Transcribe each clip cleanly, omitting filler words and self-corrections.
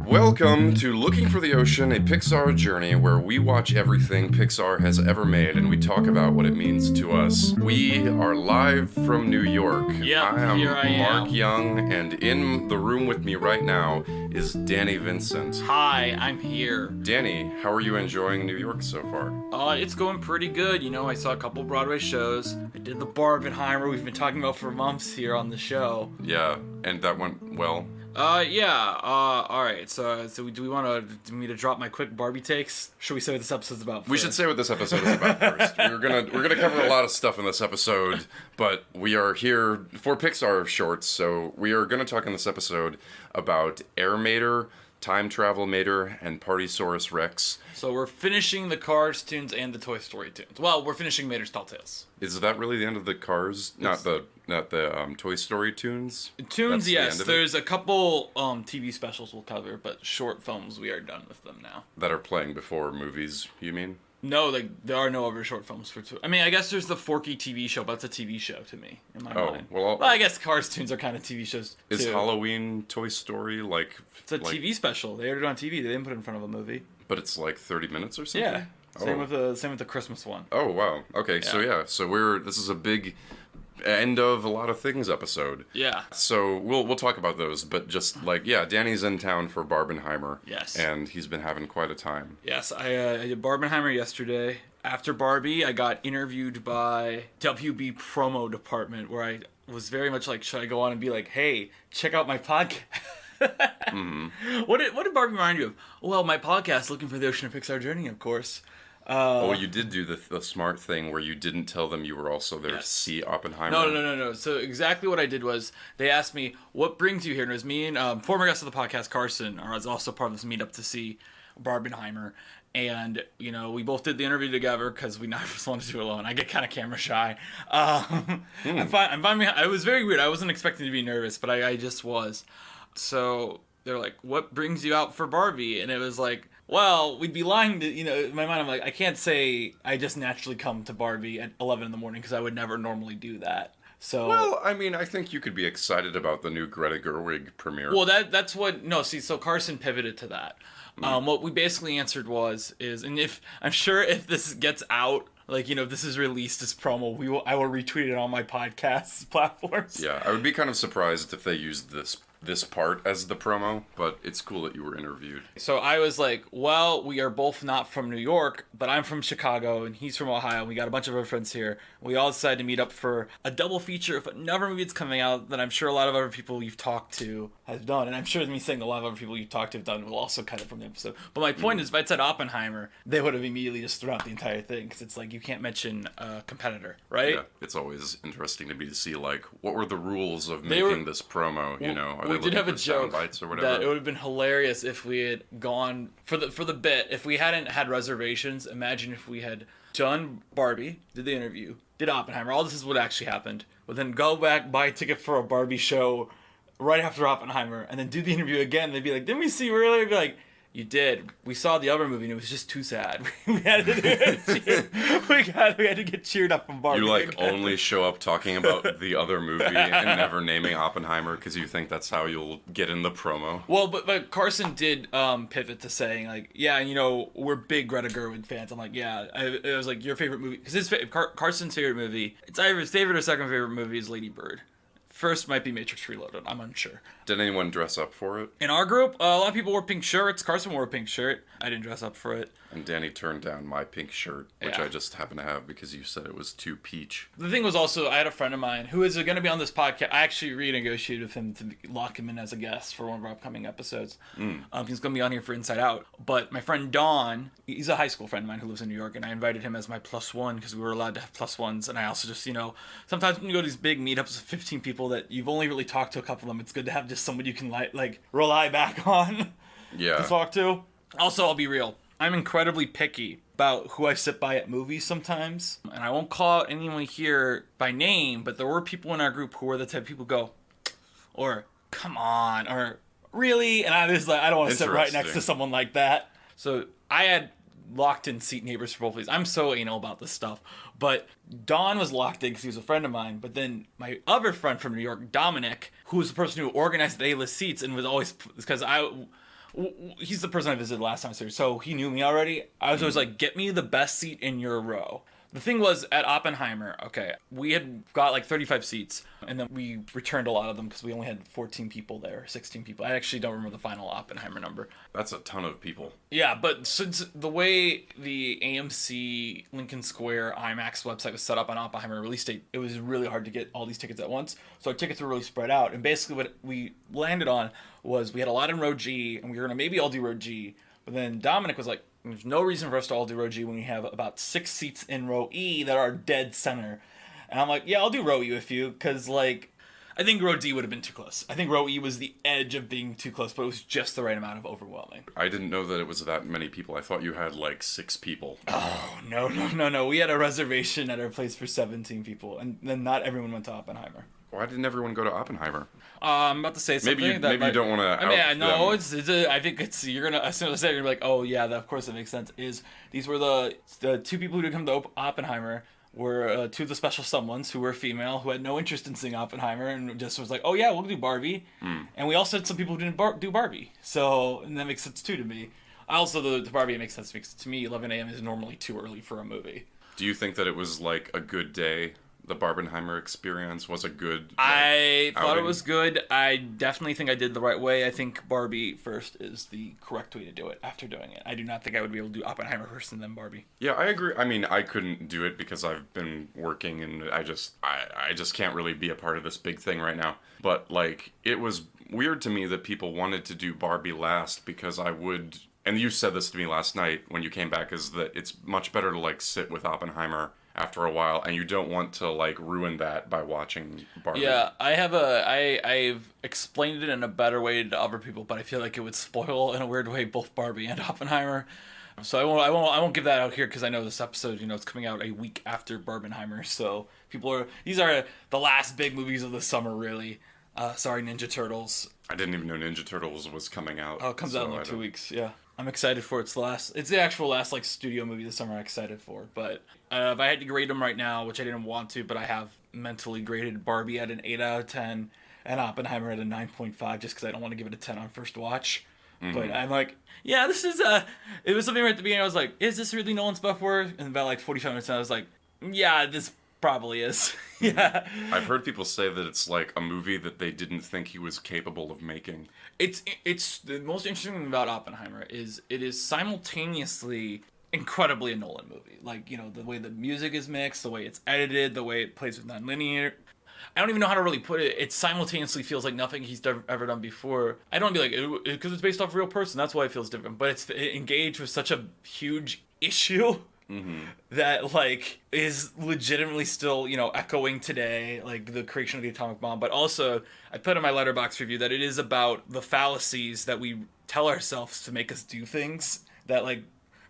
Welcome to Looking for the Ocean, a Pixar journey where we watch everything Pixar has ever made and we talk about what it means to us. We are live from New York. Yep, here I am. Mark am. Young, and in the room with me right now is Danny Vincent. Hi, I'm here. Danny, how are you enjoying New York so far? It's going pretty good. You know, I saw a couple Broadway shows. I did the Barbenheimer we've been talking about for months here on the show. Yeah, and that went well. All right. So do we want me to drop my quick Barbie takes? Should we say what this episode's about first? We should say what this episode is about first. We're gonna cover a lot of stuff in this episode, but we are here for Pixar shorts, so we are gonna talk in this episode about Air Mater, Time Travel Mater, and Partysaurus Rex. So we're finishing the Cars tunes and the Toy Story tunes. Well, we're finishing Mater's Tall Tales. Is that really the end of the Cars? Not the Toy Story tunes? Tunes, That's yes. the end of There's a couple TV specials we'll cover, but short films, we are done with them now. That are playing before movies, you mean? No, there are no other short films for two. I mean, I guess there's the Forky TV show, but it's a TV show to me, in my mind. Well, I guess Cars tunes are kind of TV shows, too. Is Halloween Toy Story like... It's a TV special. They aired it on TV. They didn't put it in front of a movie. But it's like 30 minutes or something? Yeah. Same with the Christmas one. Oh, wow. Okay, so this is a big end of a lot of things episode. Yeah. So we'll talk about those, but just Danny's in town for Barbenheimer. Yes. And he's been having quite a time. Yes, I did Barbenheimer yesterday. After Barbie, I got interviewed by WB promo department, where I was very much like, should I go on and be like, hey, check out my podcast? Mm-hmm. What did Barbie remind you of? Well, my podcast, Looking for the Ocean of Pixar Journey, of course. You did do the smart thing where you didn't tell them you were also there to see Oppenheimer. No. So exactly what I did was they asked me, what brings you here? And it was me and former guest of the podcast, Carson, or I was also part of this meetup to see Barbenheimer. And, you know, we both did the interview together because we never just wanted to do it alone. I get kind of camera shy. I'm fine. It was very weird. I wasn't expecting to be nervous, but I just was. So they're like, what brings you out for Barbie? And it was like, well, we'd be lying to, in my mind, I'm like, I can't say I just naturally come to Barbie at 11 in the morning because I would never normally do that. So, well, I mean, I think you could be excited about the new Greta Gerwig premiere. Well, that's what, so Carson pivoted to that. What we basically answered and if this gets out, if this is released as promo, I will retweet it on my podcast platforms. Yeah, I would be kind of surprised if they used this part as the promo, but it's cool that you were interviewed. So I was like, well, we are both not from New York, but I'm from Chicago and he's from Ohio. And we got a bunch of our friends here. We all decided to meet up for a double feature of another movie that's coming out that I'm sure a lot of other people you've talked to have done. And I'm sure me saying a lot of other people you've talked to have done will also cut it from the episode. But my point is, if I'd said Oppenheimer, they would have immediately just thrown out the entire thing because it's like you can't mention a competitor, right? Yeah, it's always interesting to me to see what were the rules of making this promo, We did have a joke that it would have been hilarious if we had gone for the bit. If we hadn't had reservations, imagine if we had done Barbie, did the interview, did Oppenheimer. All this is what actually happened. But then go back, buy a ticket for a Barbie show right after Oppenheimer, and then do the interview again. They'd be like, "Didn't we see you earlier?" Be like, "You did. We saw the other movie, and it was just too sad. We had to get cheered up from Barbie." You again. only show up talking about the other movie and never naming Oppenheimer because you think that's how you'll get in the promo. Well, but Carson did pivot to saying we're big Greta Gerwig fans. I'm like, yeah. It was like your favorite movie because Carson's favorite movie. It's either his favorite or second favorite movie is Lady Bird. First might be Matrix Reloaded. I'm unsure. Did anyone dress up for it? In our group, a lot of people wore pink shirts. Carson wore a pink shirt. I didn't dress up for it. And Danny turned down my pink shirt, which I just happen to have because you said it was too peach. The thing was also, I had a friend of mine who is going to be on this podcast. I actually renegotiated with him to lock him in as a guest for one of our upcoming episodes. He's going to be on here for Inside Out. But my friend Don, he's a high school friend of mine who lives in New York, and I invited him as my plus one because we were allowed to have plus ones. And I also just, sometimes when you go to these big meetups with 15 people that you've only really talked to a couple of them, it's good to have just someone you can rely back on to talk to. Also, I'll be real. I'm incredibly picky about who I sit by at movies sometimes. And I won't call out anyone here by name, but there were people in our group who were the type of people who go, or, come on, or, really? And I was like, I don't want to sit right next to someone like that. So I had locked in seat neighbors for both of these. I'm so anal about this stuff. But Don was locked in because he was a friend of mine. But then my other friend from New York, Dominic, who was the person who organized the A-list seats and was always, because he's the person I visited last time I was here, so he knew me already. I was always like, get me the best seat in your row. The thing was, at Oppenheimer, okay, we had got like 35 seats, and then we returned a lot of them because we only had 14 people there, 16 people. I actually don't remember the final Oppenheimer number. That's a ton of people. Yeah, but since the way the AMC Lincoln Square IMAX website was set up on Oppenheimer release date, it was really hard to get all these tickets at once. So our tickets were really spread out, and basically what we landed on was we had a lot in row G, and we were going to maybe all do row G, but then Dominic was like, there's no reason for us to all do row G when we have about 6 seats in row E that are dead center. And I'm like, yeah, I'll do row E with you, because, like, I think row D would have been too close. I think row E was the edge of being too close, but it was just the right amount of overwhelming. I didn't know that it was that many people. I thought you had, like, 6 people. Oh, no. We had a reservation at our place for 17 people, and then not everyone went to Oppenheimer. Why didn't everyone go to Oppenheimer? I'm about to say something. Maybe you don't want to. I mean, no, I think it's you're gonna as soon as I say it, you're like, oh yeah, of course it makes sense. These were the 2 people who did come to Oppenheimer were 2 of the special someones who were female who had no interest in seeing Oppenheimer and just was like, oh yeah, we'll do Barbie. And we also had some people who didn't do Barbie, so and that makes sense too to me. Also, the Barbie makes sense because to me 11 a.m. is normally too early for a movie. Do you think that it was like a good day? The Barbenheimer experience was a good I thought outing? It was good. I definitely think I did the right way. I think Barbie first is the correct way to do it after doing it. I do not think I would be able to do Oppenheimer first and then Barbie. Yeah, I agree. I mean, I couldn't do it because I've been working and I just can't really be a part of this big thing right now. But like, it was weird to me that people wanted to do Barbie last because I would, and you said this to me last night when you came back, is that it's much better to like sit with Oppenheimer after a while, and you don't want to like ruin that by watching Barbie. Yeah, I've explained it in a better way to other people, but I feel like it would spoil in a weird way both Barbie and Oppenheimer. So I won't give that out here because I know this episode, it's coming out a week after Barbenheimer. So these are the last big movies of the summer, really. Sorry, Ninja Turtles. I didn't even know Ninja Turtles was coming out. Oh, it comes out in like 2 weeks. Yeah. I'm excited for its the actual last like studio movie this summer I'm excited for. But if I had to grade them right now, which I didn't want to, but I have mentally graded Barbie at an 8 out of 10 and Oppenheimer at a 9.5 just because I don't want to give it a 10 on first watch. Mm-hmm. But I'm like, yeah, this is it was something right at the beginning I was like, is this really Nolan's best work? And about like 45 minutes in, I was like, yeah, this probably is. Yeah. I've heard people say that it's like a movie that they didn't think he was capable of making. It's the most interesting thing about Oppenheimer is it is simultaneously incredibly a Nolan movie. Like, the way the music is mixed, the way it's edited, the way it plays with nonlinear. I don't even know how to really put it. It simultaneously feels like nothing he's ever done before. I don't want to be like, because it's based off a real person, that's why it feels different. But it engaged with such a huge issue. Mm-hmm. That like is legitimately still echoing today, like the creation of the atomic bomb. But also I put in my Letterboxd review that it is about the fallacies that we tell ourselves to make us do things that like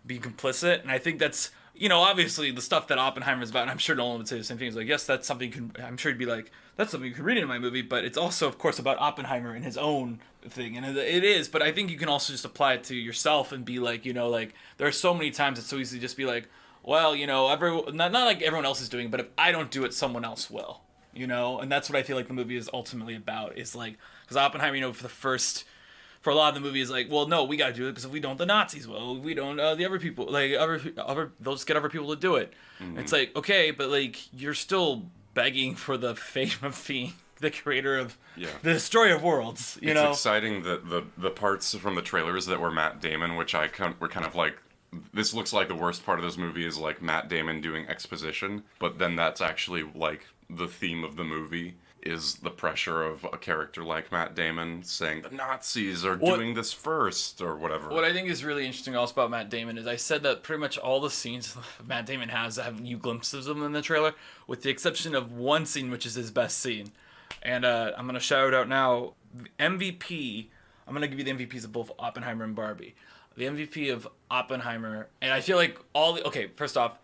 be complicit. And I think that's obviously the stuff that Oppenheimer is about, and I'm sure Nolan would say the same thing. He's like, yes, that's something I'm sure he'd be like, that's something you can read in my movie, but it's also of course about Oppenheimer and his own thing, and it is, but I think you can also just apply it to yourself and be like, like there are so many times it's so easy to just be like, well, not like everyone else is doing, but if I don't do it, someone else will, and that's what I feel like the movie is ultimately about, is like, because Oppenheimer, for a lot of the movie is like, well, no, we gotta do it because if we don't, the Nazis will. If we don't, the other people, like they'll just get other people to do it. Mm-hmm. It's like, okay, but like you're still begging for the fame of being the creator of the destroyer of worlds. It's exciting that the parts from the trailers that were Matt Damon, which were kind of like, this looks like the worst part of this movie is like Matt Damon doing exposition, but then that's actually like the theme of the movie. Is the pressure of a character like Matt Damon saying the Nazis are doing this first or whatever. What I think is really interesting also about Matt Damon is I said that pretty much all the scenes Matt Damon has have new glimpses of them in the trailer, with the exception of one scene, which is his best scene. And I'm going to shout out now, MVP, I'm going to give you the MVPs of both Oppenheimer and Barbie. The MVP of Oppenheimer, and I feel like first off,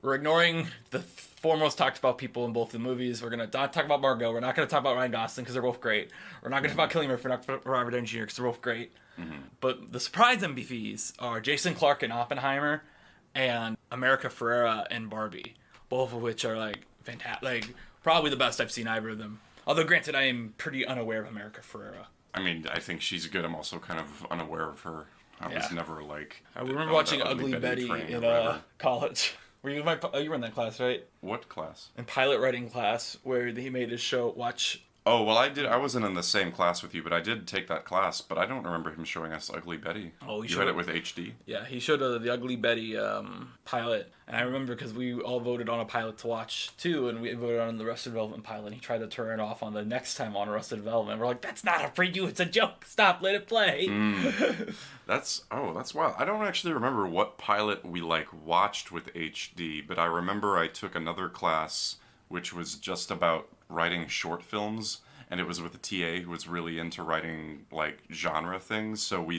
We're ignoring the four most talked about people in both the movies. We're going to not talk about Margot. We're not going to talk about Ryan Gosling because they're both great. We're not going to talk about Cillian Murphy. We're not going to talk about Robert Downey Jr. because they're both great. But the surprise MVPs are Jason Clarke in Oppenheimer and America Ferrera in Barbie, both of which are like fantastic, like probably the best I've seen either of them. Although granted, I am pretty unaware of America Ferrera. I mean, I think she's good. I'm also kind of unaware of her. I was never like. I remember watching Ugly Betty in college. You were in that class, right? What class? In pilot writing class, where he made his show. Watch. Oh, well, I wasn't in the same class with you, but I did take that class. But I don't remember him showing us Ugly Betty. Oh, you had it with HD? Yeah, he showed the Ugly Betty pilot. And I remember because we all voted on a pilot to watch, too, and we voted on the Arrested Development pilot. And he tried to turn it off on the next time on Arrested Development. We're like, that's not a preview, it's a joke. Stop, let it play. That's wild. I don't actually remember what pilot we, watched with HD, but I remember I took another class which was just about writing short films, and it was with a TA who was really into writing genre things. So we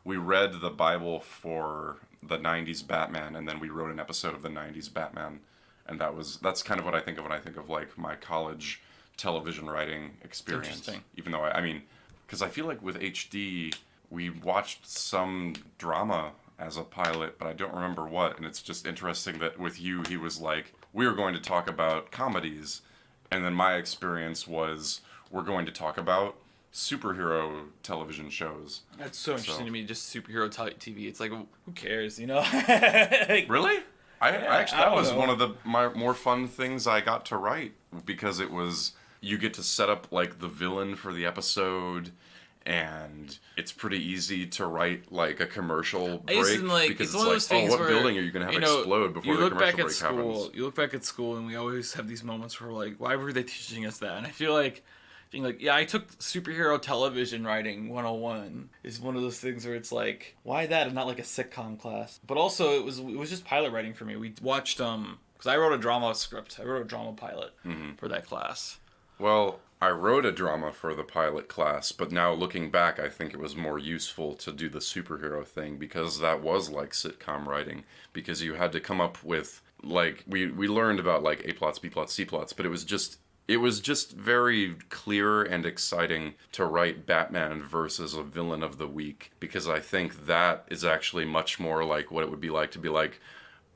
read the Bible for the 90s Batman, and then we wrote an episode of the 90s Batman, and that's kind of what I think of when I think of my college television writing experience. Interesting. Even though because I feel like with HD we watched some drama as a pilot, but I don't remember what, and it's just interesting that with you he was like, we were going to talk about comedies, and then my experience was we're going to talk about superhero television shows. That's so interesting to me, just superhero TV. It's like, who cares, you know? Really? That was one of my more fun things I got to write, because it was, you get to set up the villain for the episode, and it's pretty easy to write a commercial break, because it's those things what where, building are you going to have explode before the commercial break happens? You look back at school, and we always have these moments where we're like, why were they teaching us that? And I feel like I took superhero television writing 101 is one of those things where it's like, why that and not a sitcom class? But also it was just pilot writing for me. We watched because I wrote a drama script. I wrote a drama pilot for that class. Well, I wrote a drama for the pilot class, but now looking back, I think it was more useful to do the superhero thing, because that was like sitcom writing, because you had to come up with we learned about A plots, B plots, C plots, but it was just very clear and exciting to write Batman versus a villain of the week, because I think that is actually much more like what it would be like to be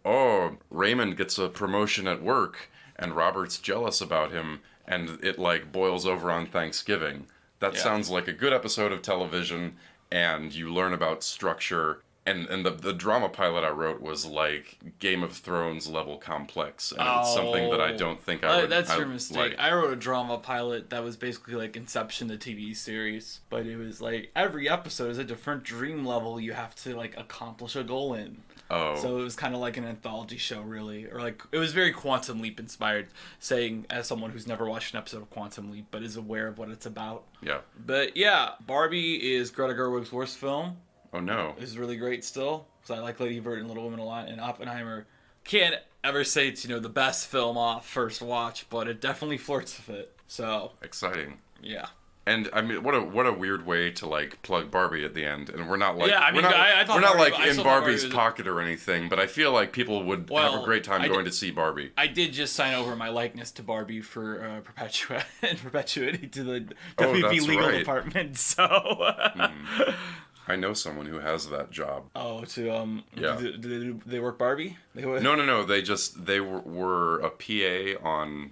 oh, Raymond gets a promotion at work and Robert's jealous about him, and it boils over on Thanksgiving. That sounds like a good episode of television, and you learn about structure. And the drama pilot I wrote was Game of Thrones level complex, and it's something that I don't think I would. That's your mistake. I wrote a drama pilot that was basically Inception, the TV series, but it was every episode is a different dream level you have to accomplish a goal in. Oh. So it was kind of like an anthology show, really, or it was very Quantum Leap inspired. Saying as someone who's never watched an episode of Quantum Leap but is aware of what it's about. Yeah. But yeah, Barbie is Greta Gerwig's worst film. Oh no. Is really great still, because I like Lady Bird and Little Women a lot, and Oppenheimer can't ever say it's the best film off first watch, but it definitely flirts with it. So exciting. Yeah. And I mean, what a weird way to plug Barbie at the end, and we're not I thought we're not Barbie, in Barbie's pocket or anything, but I feel like people would have a great time going to see Barbie. I did just sign over my likeness to Barbie for perpetuity to the WP legal department. So. I know someone who has that job. Oh, do they work Barbie? No. They were a PA on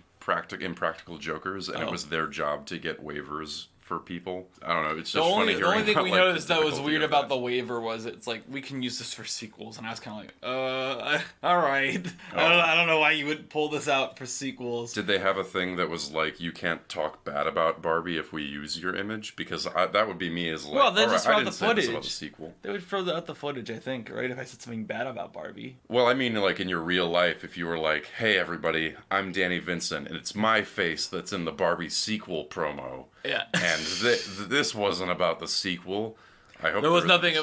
Impractical Jokers, and it was their job to get waivers for people. I don't know. It's just funny hearing. The only thing about, we noticed that was weird about the waiver was it's we can use this for sequels, and I was kind of all right. Oh. I don't know why you would pull this out for sequels. Did they have a thing that was you can't talk bad about Barbie if we use your image? Because that would be me as well, they just throw out the footage. About the sequel. They would throw out the footage, I think, right? If I said something bad about Barbie. Well, I mean, in your real life, if you were hey everybody, I'm Danny Vincent, and it's my face that's in the Barbie sequel promo. Yeah. And this wasn't about the sequel. I hope there was nothing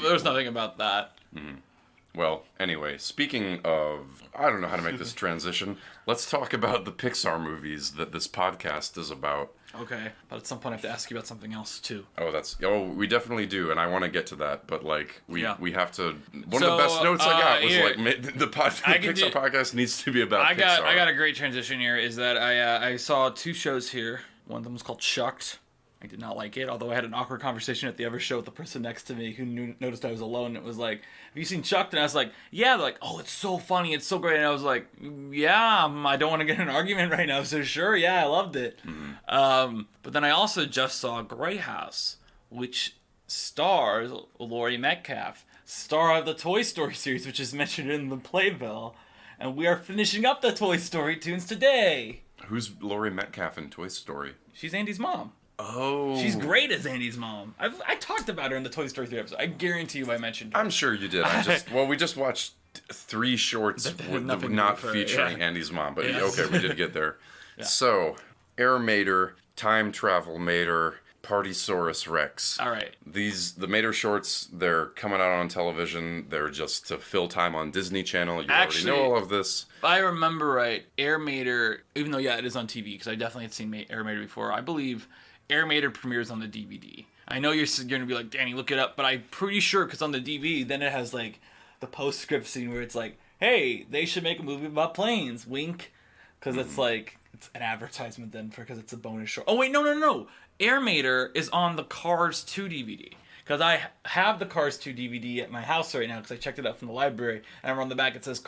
about that. Mm-hmm. Well, anyway, speaking of, I don't know how to make this transition. Let's talk about the Pixar movies that this podcast is about. Okay, but at some point I have to ask you about something else too. We definitely do, and I want to get to that, but like we have to. One So, of the best notes I got was here, like the Pixar podcast needs to be about Pixar. I got a great transition here. Is that I saw 2 shows here. One of them was called Shucked. I did not like it, although I had an awkward conversation at the other show with the person next to me who noticed I was alone. It was like, have you seen Chucked? And I was like, yeah. They're like, oh, it's so funny. It's so great. And I was like, yeah, I don't want to get in an argument right now. So sure, yeah, I loved it. Mm-hmm. But then I also just saw Grey House, which stars Laurie Metcalf, star of the Toy Story series, which is mentioned in the playbill. And we are finishing up the Toy Story tunes today. Who's Laurie Metcalf in Toy Story? She's Andy's mom. Oh. She's great as Andy's mom. I talked about her in the Toy Story 3 episode. I guarantee you I mentioned her. I'm sure you did. We just watched 3 shorts not featuring Andy's mom, but okay, we did get there. Yeah. So, Air Mater, Time Travel Mater, Partysaurus Rex. All right. The Mater shorts, they're coming out on television. They're just to fill time on Disney Channel. You already know all of this. If I remember right, Air Mater, even though, it is on TV, because I definitely had seen Air Mater before, I believe Air Mater premieres on the DVD. I know you're going to be like, Danny, look it up, but I'm pretty sure, because on the DVD, then it has, like, the postscript scene where it's like, hey, they should make a movie about planes, wink. Because it's like, it's an advertisement then, because it's a bonus short. Oh, wait, no. Air Mater is on the Cars 2 DVD. Because I have the Cars 2 DVD at my house right now, because I checked it out from the library, and on the back it says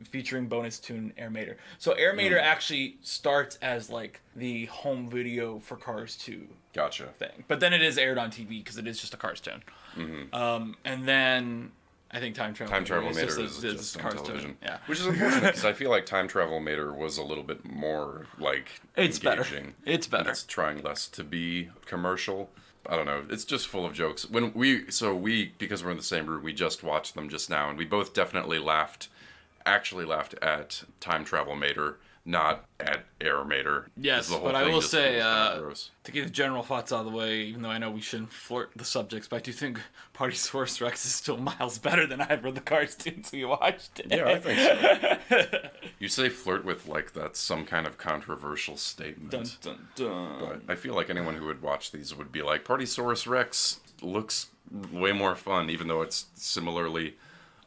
featuring bonus tune Air Mater. So Air Mater actually starts as like the home video for Cars 2 gotcha thing. But then it is aired on TV, because it is just a Cars tune. Mm-hmm. And then I think Time Travel Mater is just on television. Tune. Yeah. Which is unfortunate, because I feel like Time Travel Mater was a little bit more like it's engaging. It's better. It's trying less to be commercial. I don't know. It's just full of jokes. Because we're in the same room, we just watched them just now, and we both definitely laughed at Time Travel Mater, not at Air Mater. Yes, but I will say, to get the general thoughts out of the way, even though I know we shouldn't flirt the subjects, but I do think Partysaurus Rex is still miles better than either of the cartoons we watched today. Yeah, I think so. You say flirt with like that's some kind of controversial statement. Dun, dun, dun. But I feel like anyone who would watch these would be like, Partysaurus Rex looks way more fun, even though it's similarly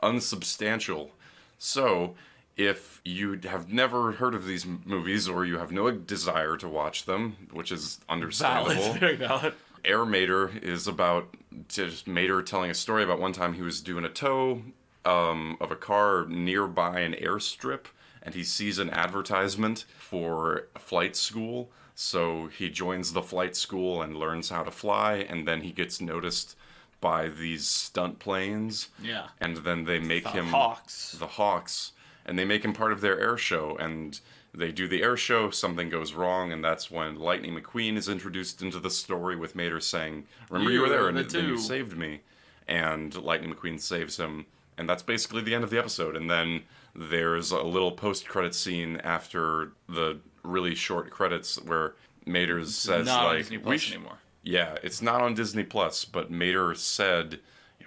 unsubstantial. So, if you have never heard of these movies, or you have no desire to watch them, which is understandable. Valid, very valid. Air Mater is about just Mater telling a story about one time he was doing a tow of a car nearby an airstrip, and he sees an advertisement for a flight school. So he joins the flight school and learns how to fly, and then he gets noticed by these stunt planes. Yeah. And then they make him... The Hawks. And they make him part of their air show, and they do the air show, something goes wrong, and that's when Lightning McQueen is introduced into the story, with Mater saying, remember you were there, and then you saved me. And Lightning McQueen saves him, and that's basically the end of the episode. And then there's a little post-credit scene after the really short credits where Mater says, not like... on Disney Plus anymore. Yeah, it's not on Disney Plus, but Mater said,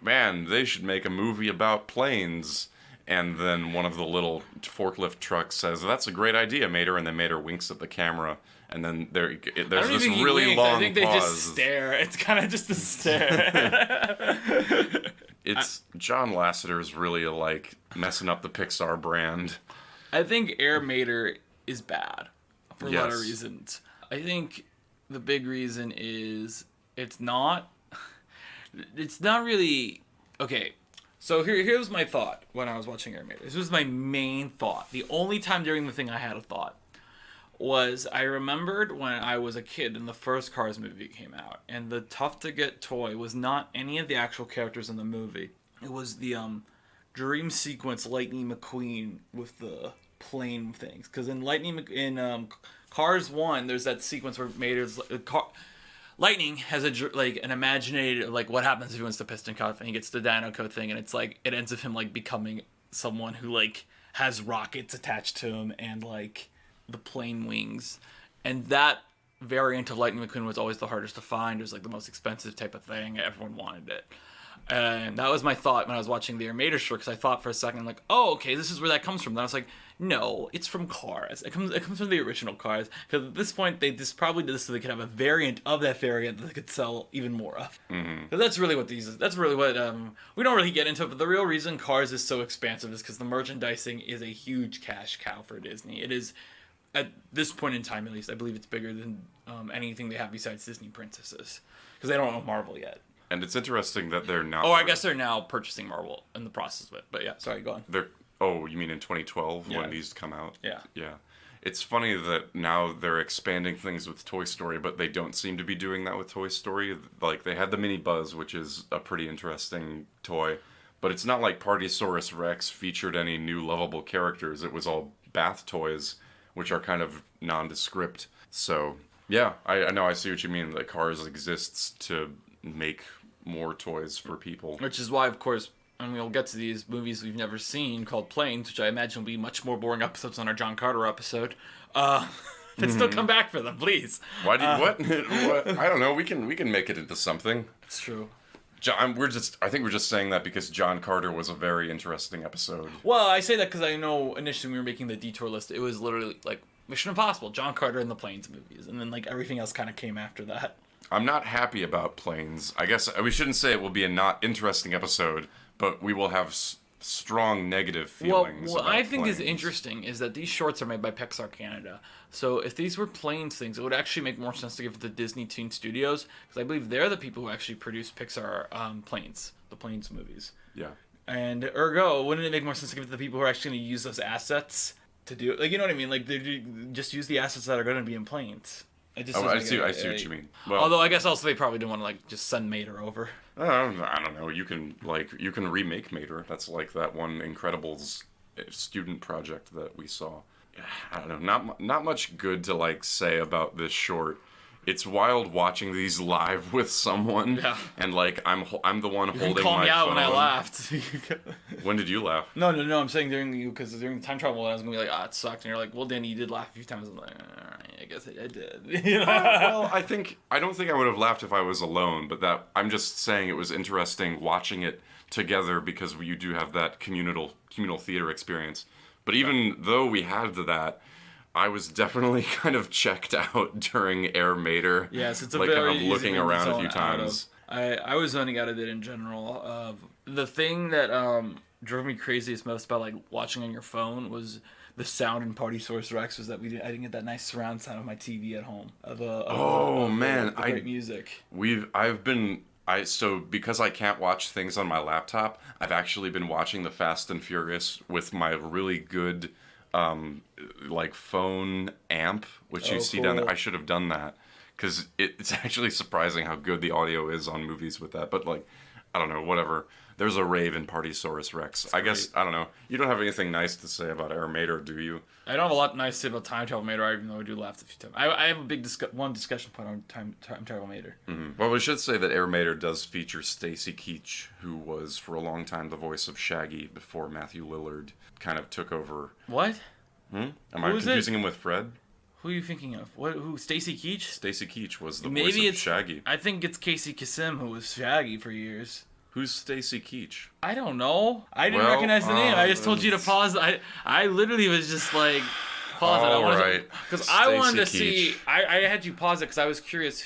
man, they should make a movie about planes. And then one of the little forklift trucks says, that's a great idea, Mater. And then Mater winks at the camera. And then there's this really long pause. I think they just stare. It's kind of just a stare. John Lasseter's really like messing up the Pixar brand. I think Air Mater is bad for a lot of reasons. I think the big reason is it's not really... Okay, so here's my thought when I was watching Air Mater. This was my main thought. The only time during the thing I had a thought was I remembered when I was a kid and the first Cars movie came out, and the tough-to-get toy was not any of the actual characters in the movie. It was the dream sequence Lightning McQueen with the plane things. Because in Cars 1, there's that sequence where Mater's... Lightning has an imaginative, like, what happens if he wins the piston cup and he gets the dyno coat thing, and it's like, it ends with him, like, becoming someone who, like, has rockets attached to him and, like, the plane wings. And that variant of Lightning McQueen was always the hardest to find. It was, like, the most expensive type of thing. Everyone wanted it. And that was my thought when I was watching the Armator short, because I thought for a second, like, oh, okay, this is where that comes from. Then I was like, no, it's from Cars. It comes from the original Cars. Because at this point, they just probably did this so they could have a variant of that variant that they could sell even more of. Mm-hmm. So that's really what we don't really get into it, but the real reason Cars is so expansive is because the merchandising is a huge cash cow for Disney. It is, at this point in time at least, I believe it's bigger than anything they have besides Disney princesses. Because they don't own Marvel yet. And it's interesting that they're not... Oh, I guess they're now purchasing Marvel in the process of it. But yeah, sorry, go on. Oh, you mean in 2012 when these come out? Yeah. Yeah. It's funny that now they're expanding things with Toy Story, but they don't seem to be doing that with Toy Story. Like, they had the Mini Buzz, which is a pretty interesting toy. But it's not like Partysaurus Rex featured any new lovable characters. It was all bath toys, which are kind of nondescript. So, yeah, I know, I see what you mean. That Cars exists to make more toys for people. Which is why, of course, and we'll get to these movies we've never seen called Planes, which I imagine will be much more boring episodes than our John Carter episode. But still come back for them, please. Why do you, what? I don't know. We can make it into something. It's true. I think we're just saying that because John Carter was a very interesting episode. Well, I say that because I know initially when we were making the detour list, it was literally like Mission Impossible, John Carter, and the Planes movies, and then like everything else kind of came after that. I'm not happy about Planes. I guess we shouldn't say it will be a not interesting episode, but we will have strong negative feelings. What I think Planes. is interesting is that these shorts are made by Pixar Canada. So if these were Planes things, it would actually make more sense to give it to Disney Toon Studios, because I believe they're the people who actually produce Pixar Planes, the Planes movies. Yeah. And ergo, wouldn't it make more sense to give it to the people who are actually going to use those assets to do it? Like, you know what I mean? Like, they just use the assets that are going to be in Planes. I see what you mean. Well, although I guess also they probably didn't want to like just send Mater over. I don't know. You can remake Mater. That's like that one Incredibles student project that we saw. I don't know. Not much good to like say about this short. It's wild watching these live with someone, yeah. And like I'm the one holding my phone. You call me out when I laughed. When did you laugh? No. I'm saying during the time travel, I was gonna be like, it sucked, and you're like, well, Danny, you did laugh a few times. I'm like, all right, I guess I did. Well, I don't think I would have laughed if I was alone, but I'm just saying it was interesting watching it together because you do have that communal theater experience. But even though we had that, I was definitely kind of checked out during Air Mater. Yes, it's a like very kind of looking easy around a zone few times. I was zoning out of it in general. The thing that drove me craziest most about like watching on your phone was the sound in Partysaurus Rex was that I didn't get that nice surround sound of my TV at home of great music. So because I can't watch things on my laptop, I've actually been watching the Fast and Furious with my really good like phone amp, which you see down there. I should have done that because it's actually surprising how good the audio is on movies with that. But like, I don't know, whatever. There's a rave in Partysaurus Rex. I guess, I don't know. You don't have anything nice to say about Air Mater, do you? I don't have a lot nice to say about Time Travel Mater, even though I do laugh a few times. I have a big discussion point on Time Travel Mater. Mm-hmm. Well, we should say that Air Mater does feature Stacy Keach, who was for a long time the voice of Shaggy before Matthew Lillard kind of took over. What? Am I confusing him with Fred? Who are you thinking of? Who? Stacy Keach? Stacy Keach was the voice of Shaggy. I think it's Casey Kasem who was Shaggy for years. Who's Stacy Keach? I don't know. I didn't recognize the name. I just told you to pause. I literally was just like, pause it. All right. Because I wanted to see. I had you pause it because I was curious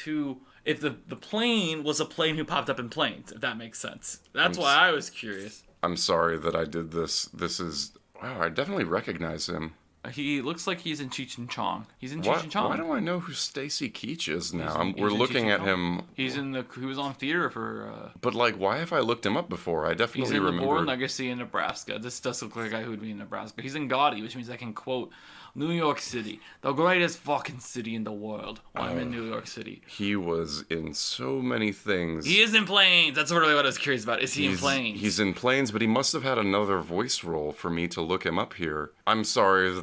if the plane was a plane who popped up in Planes, if that makes sense. That's why I was curious. I'm sorry that I did this. This is... Wow, I definitely recognize him. He looks like he's in Cheech and Chong. He's in Cheech and Chong. Why do I know who Stacy Keach is now? We're looking at him. He was on theater for. But like, why have I looked him up before? I definitely remember. He's in the Board Legacy in Nebraska. This does look like a guy who would be in Nebraska. He's in Gaudi, which means I can quote New York City, the greatest fucking city in the world. While I'm in New York City. He was in so many things. He is in Planes. That's really what I was curious about. Is he in Planes? He's in Planes, but he must have had another voice role for me to look him up here. I'm sorry.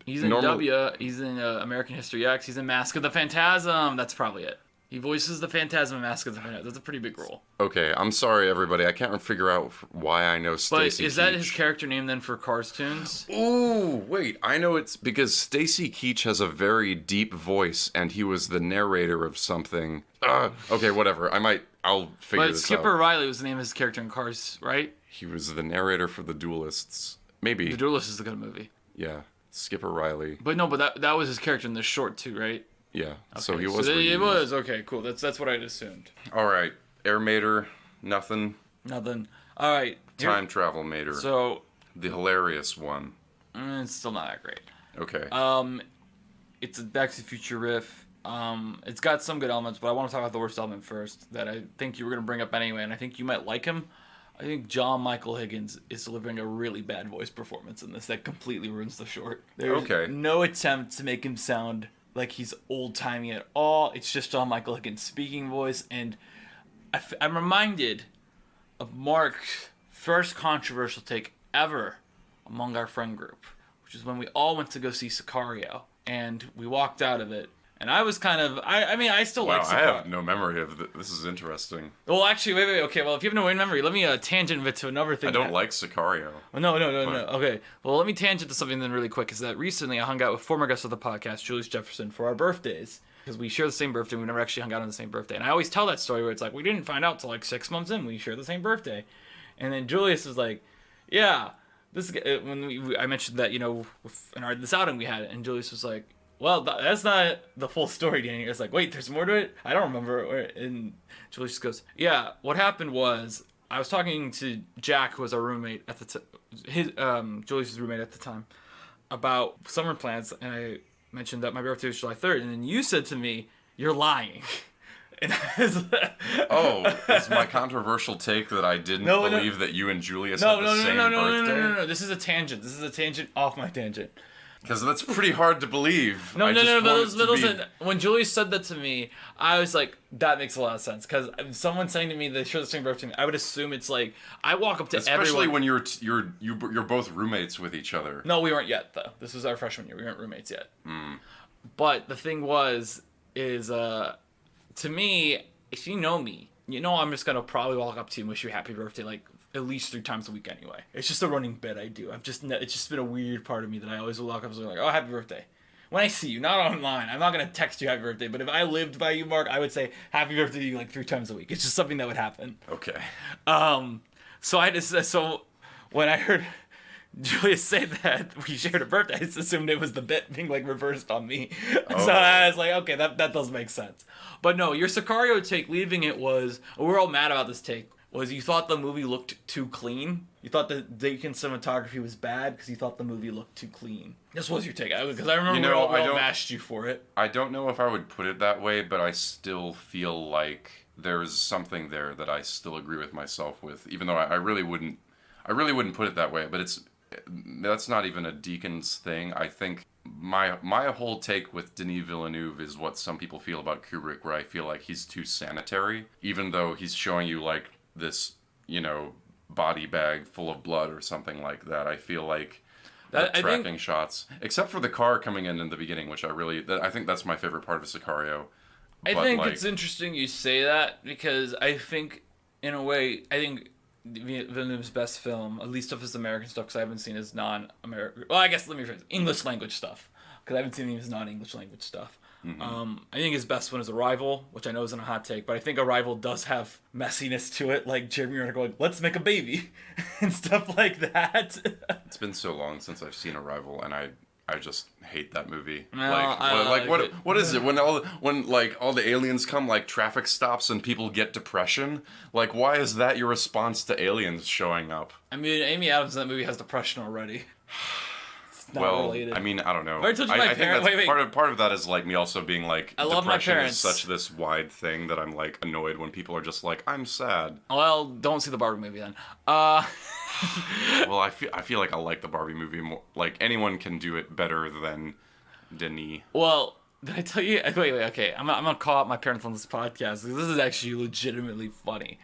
He's in W. He's in American History X. He's in Mask of the Phantasm. That's probably it. He voices the Phantasma Mask of the Phantasm. That's a pretty big role. Okay, I'm sorry, everybody. I can't figure out why I know Stacy But is that his character name then for Cars Tunes? Ooh, wait. I know it's because Stacy Keach has a very deep voice, and he was the narrator of something. Okay, whatever. I'll figure this out. But Skipper Riley was the name of his character in Cars, right? He was the narrator for The Duelists. Maybe. The Duelist is a good movie. Yeah, Skipper Riley. But no, but that was his character in the short too, right? Yeah, Okay, so he was. It was okay, cool. That's what I'd assumed. All right, Air Mater, nothing. Nothing. All right. Time Travel Mater. So the hilarious one. it's still not that great. Okay. It's a Back to the Future riff. It's got some good elements, but I want to talk about the worst element first that I think you were going to bring up anyway, and I think you might like him. I think John Michael Higgins is delivering a really bad voice performance in this that completely ruins the short. There's no attempt to make him sound like he's old-timey at all. It's just John Michael Higgins' speaking voice, and I'm reminded of Mark's first controversial take ever among our friend group, which is when we all went to go see Sicario, and we walked out of it. And I was kind of, I still like Sicario. Wow, I have no memory of this. Is interesting. Well, actually, wait. Okay, well, if you have no memory, let me tangent it to another thing. I don't like Sicario. Oh, no. Okay, well, let me tangent to something then really quick. Is that recently I hung out with former guest of the podcast, Julius Jefferson, for our birthdays. Because we share the same birthday. We've never actually hung out on the same birthday. And I always tell that story where it's like, we didn't find out till like 6 months in. We share the same birthday. And then Julius was like, yeah, this when I mentioned that, in this outing we had, and Julius was like, well, that's not the full story, Danny. It's like, wait, there's more to it? I don't remember. And Julius just goes, yeah, what happened was I was talking to Jack, who was our roommate at the Julius' roommate at the time, about summer plans, and I mentioned that my birthday was July 3rd, and then you said to me, you're lying. And I was oh, it's my controversial take that I didn't believe that you and Julius had the same birthday? No. This is a tangent. This is a tangent off my tangent. Because that's pretty hard to believe. No. Listen, when Julius said that to me, I was like, that makes a lot of sense. Because someone saying to me they share the same birthday, I would assume it's like, I walk up to everyone. Especially when you're both roommates with each other. No, we weren't yet, though. This was our freshman year. We weren't roommates yet. But the thing is, to me, if you know me, I'm just going to probably walk up to you and wish you a happy birthday, like, at least 3 times a week anyway. It's just a running bit I do. It's just been a weird part of me that I always will walk up and be like, oh, happy birthday. When I see you, not online. I'm not going to text you happy birthday, but if I lived by you, Mark, I would say happy birthday to you like 3 times a week. It's just something that would happen. Okay. So when I heard Julius say that we shared a birthday, I just assumed it was the bit being like reversed on me. Oh. So I was like, okay, that does make sense. But no, your Sicario take, leaving it was, we're all mad about this take, was you thought the movie looked too clean. You thought the Deakin cinematography was bad because you thought the movie looked too clean. This was your take. Because I remember we all bashed you for it. I don't know if I would put it that way, but I still feel like there's something there that I still agree with myself with, even though I really wouldn't put it that way. But that's not even a Deakin's thing. I think my whole take with Denis Villeneuve is what some people feel about Kubrick, where I feel like he's too sanitary, even though he's showing you like this, body bag full of blood or something like that. I feel like the tracking shots, except for the car coming in the beginning, which I think that's my favorite part of Sicario. I think it's interesting you say that, because I think, in a way, Villeneuve's best film, at least of his American stuff, because I haven't seen his non-American... Well, I guess, let me rephrase, English language stuff, because I haven't seen his non-English language stuff. Mm-hmm. I think his best one is Arrival, which I know isn't a hot take, but I think Arrival does have messiness to it, like Jeremy Renner going, let's make a baby, and stuff like that. It's been so long since I've seen Arrival, and I just hate that movie. No, what is it when all the aliens come, like traffic stops and people get depression? Like, why is that your response to aliens showing up? I mean, Amy Adams in that movie has depression already. Related. I mean, I don't know. I told you my parents. Think that's part of that is like me also being like, I love my parents. Is such this wide thing that I'm like annoyed when people are just like, I'm sad. Well, don't see the Barbie movie then. Well, I feel like I like the Barbie movie more. Like, anyone can do it better than Denis. Well, did I tell you? Wait. Okay, I'm gonna call out my parents on this podcast, because this is actually legitimately funny.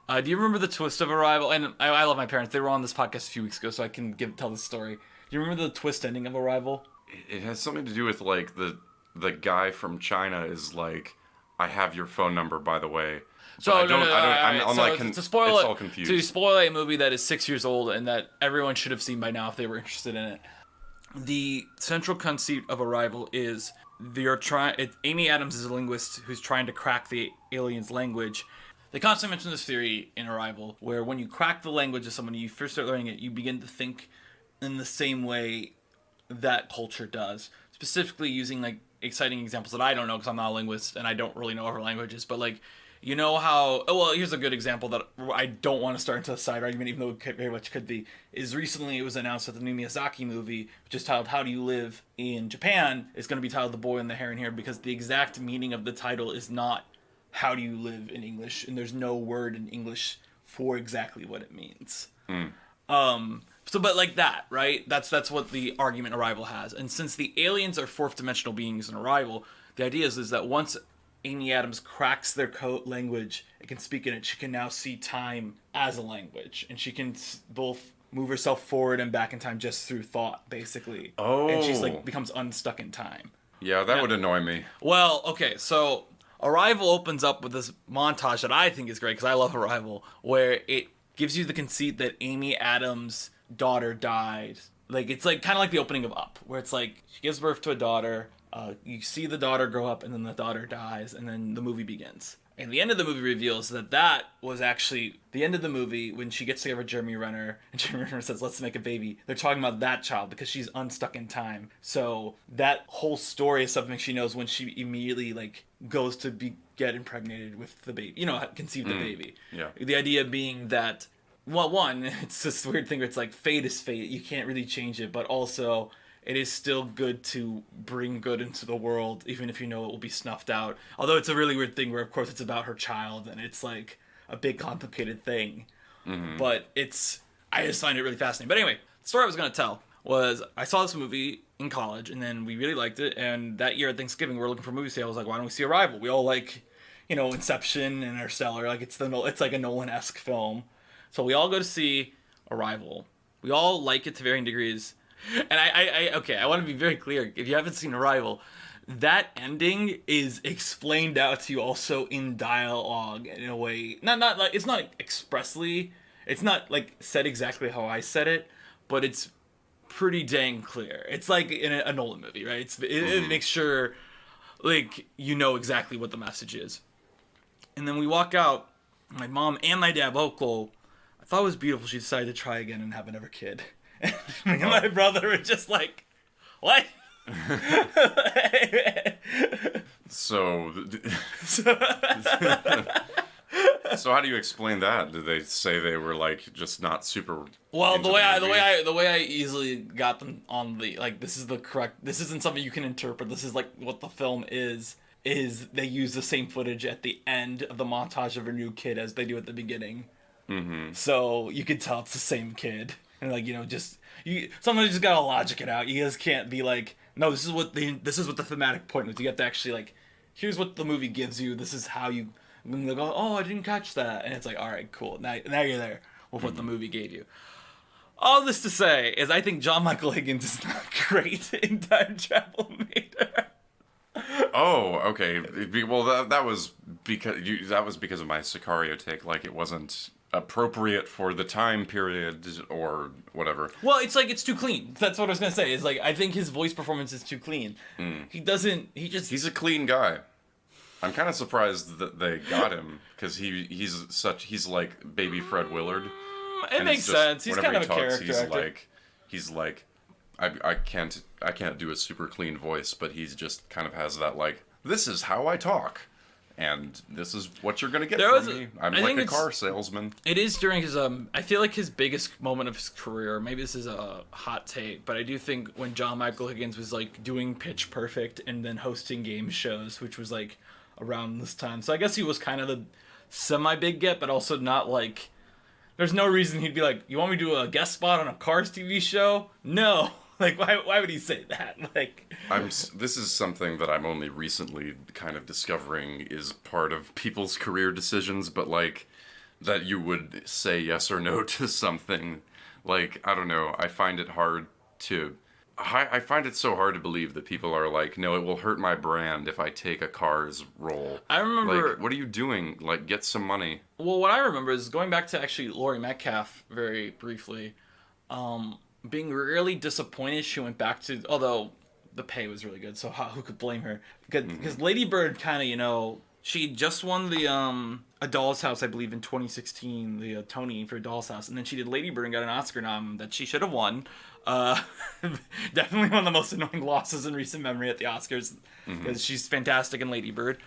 Do you remember the twist of Arrival? And I love my parents. They were on this podcast a few weeks ago, so I can tell the story. Do you remember the twist ending of Arrival? It has something to do with, like, the guy from China is, like, I have your phone number, by the way. So But to spoil it's it, all confused. to spoil a movie that is 6 years old and that everyone should have seen by now if they were interested in it. The central conceit of Arrival is Amy Adams is a linguist who's trying to crack the aliens' language. They constantly mention this theory in Arrival, where when you crack the language of someone, you first start learning it, you begin to think in the same way that culture does. Specifically using like exciting examples that I don't know because I'm not a linguist and I don't really know other languages, but like, you know how... Oh, well, here's a good example that I don't want to start into a side argument, even though it very much could be. Is recently it was announced that the new Miyazaki movie, which is titled How Do You Live in Japan, is going to be titled The Boy and the Heron Here, because the exact meaning of the title is not How Do You Live in English, and there's no word in English for exactly what it means. But like that, right? That's what the argument Arrival has. And since the aliens are fourth dimensional beings in Arrival, the idea is that once Amy Adams cracks their code language and can speak in it, she can now see time as a language, and she can both move herself forward and back in time just through thought, basically. Oh. And she's like becomes unstuck in time. Yeah, that would annoy me. Well, okay, so Arrival opens up with this montage that I think is great because I love Arrival, where it gives you the conceit that Amy Adams' daughter died. Like, it's like kind of like the opening of Up, where it's like she gives birth to a daughter. You see the daughter grow up, and then the daughter dies, and then the movie begins. And the end of the movie reveals that was actually the end of the movie when she gets together with Jeremy Renner, and Jeremy Renner says, let's make a baby. They're talking about that child because she's unstuck in time. So that whole story is something she knows when she immediately, like, goes to get impregnated with the baby. You know, conceive the baby. Yeah. The idea being that, well, one, it's this weird thing where it's like fate is fate. You can't really change it, but also... it is still good to bring good into the world, even if you know it will be snuffed out. Although it's a really weird thing where, of course, it's about her child, and it's, like, a big, complicated thing. Mm-hmm. But I just find it really fascinating. But anyway, the story I was going to tell was I saw this movie in college, and then we really liked it, and that year at Thanksgiving, we were looking for movies today. I was like, why don't we see Arrival? We all like, you know, Inception and Interstellar. Like, it's like a Nolan-esque film. So we all go to see Arrival. We all like it to varying degrees. And I want to be very clear. If you haven't seen Arrival, that ending is explained out to you also in dialogue in a way. Not like it's not expressly. It's not like said exactly how I said it, but it's pretty dang clear. It's like in a Nolan movie, right? It makes sure like you know exactly what the message is. And then we walk out. My mom and my dad both go, I thought it was beautiful. She decided to try again and have another kid. And me and my brother were just like, what? So how do you explain that? Did they say they were like just not super? Well, the way I easily got them on the like this isn't something you can interpret. This is like what the film is they use the same footage at the end of the montage of her new kid as they do at the beginning. Mm-hmm. So you could tell it's the same kid. And like, you know, somebody just gotta logic it out. You guys can't be like, no, this is what the thematic point is. You have to actually like, here's what the movie gives you. This is how you go. Oh, I didn't catch that, and it's like, all right, cool. Now you're there with what the movie gave you. All this to say is, I think John Michael Higgins is not great in Time Travel Mater. Oh, okay. Well, that was because of my Sicario take. Like, it wasn't appropriate for the time period or whatever. Well, it's like it's too clean. That's what I was gonna say. Is like I think his voice performance is too clean. He's a clean guy. I'm kind of surprised that they got him because he's like baby Fred Willard. It makes sense. He's kind of a character actor. He's like I can't do a super clean voice, but he's just kind of has that like, this is how I talk. And this is what you're going to get from me. I'm like a car salesman. It is during his, I feel like his biggest moment of his career, maybe this is a hot take, but I do think when John Michael Higgins was like doing Pitch Perfect and then hosting game shows, which was like around this time. So I guess he was kind of the semi-big get, but also not like, there's no reason he'd be like, you want me to do a guest spot on a Cars TV show? No. Like, why would he say that? Like, this is something that I'm only recently kind of discovering is part of people's career decisions, but like, that you would say yes or no to something. Like, I don't know, I find it hard to I find it so hard to believe that people are like, no, it will hurt my brand if I take a car's role. I remember... Like, what are you doing? Like, get some money. Well, what I remember is going back to actually Laurie Metcalf very briefly, being really disappointed she went back to... Although the pay was really good, so who could blame her? Because Lady Bird kind of, you know... She just won the A Doll's House, I believe, in 2016, the Tony for A Doll's House, and then she did Lady Bird and got an Oscar nom that she should have won. Definitely one of the most annoying losses in recent memory at the Oscars, because she's fantastic in Lady Bird.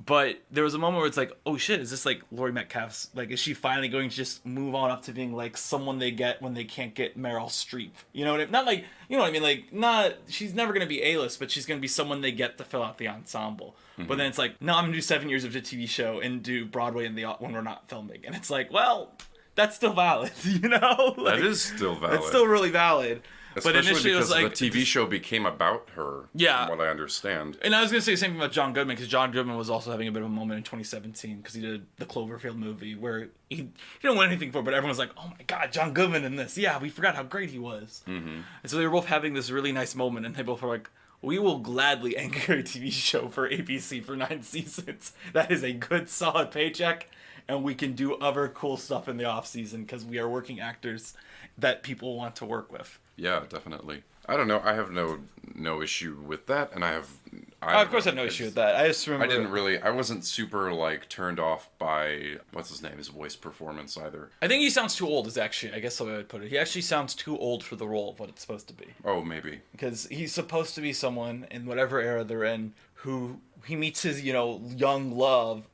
But there was a moment where it's like, oh shit, is this like Laurie Metcalf's, like, is she finally going to just move on up to being like someone they get when they can't get Meryl Streep? You know what I mean? Not like, you know what I mean? Like, not, she's never going to be A-list, but she's going to be someone they get to fill out the ensemble. But then it's like, no, I'm going to do 7 years of the TV show and do Broadway when we're not filming. And it's like, well, that's still valid, you know? Like, that is still valid. It's still really valid. Especially but initially because it was like, the TV show became about her, yeah, from what I understand. And I was going to say the same thing about John Goodman, because John Goodman was also having a bit of a moment in 2017, because he did the Cloverfield movie, where he didn't win anything for it, but everyone was like, oh my god, John Goodman in this. Yeah, we forgot how great he was. And so they were both having this really nice moment, and they both were like, we will gladly anchor a TV show for ABC for 9 seasons. That is a good, solid paycheck, and we can do other cool stuff in the off-season, because we are working actors that people want to work with. Yeah, definitely. I don't know. I have no issue with that, and I of course I have no issue with that. I just remember... I wasn't super, like, turned off by, what's his name, his voice performance either. I think he sounds too old, is actually, I guess the way I would put it. He actually sounds too old for the role of what it's supposed to be. Oh, maybe. Because he's supposed to be someone, in whatever era they're in, who he meets his, you know, young love,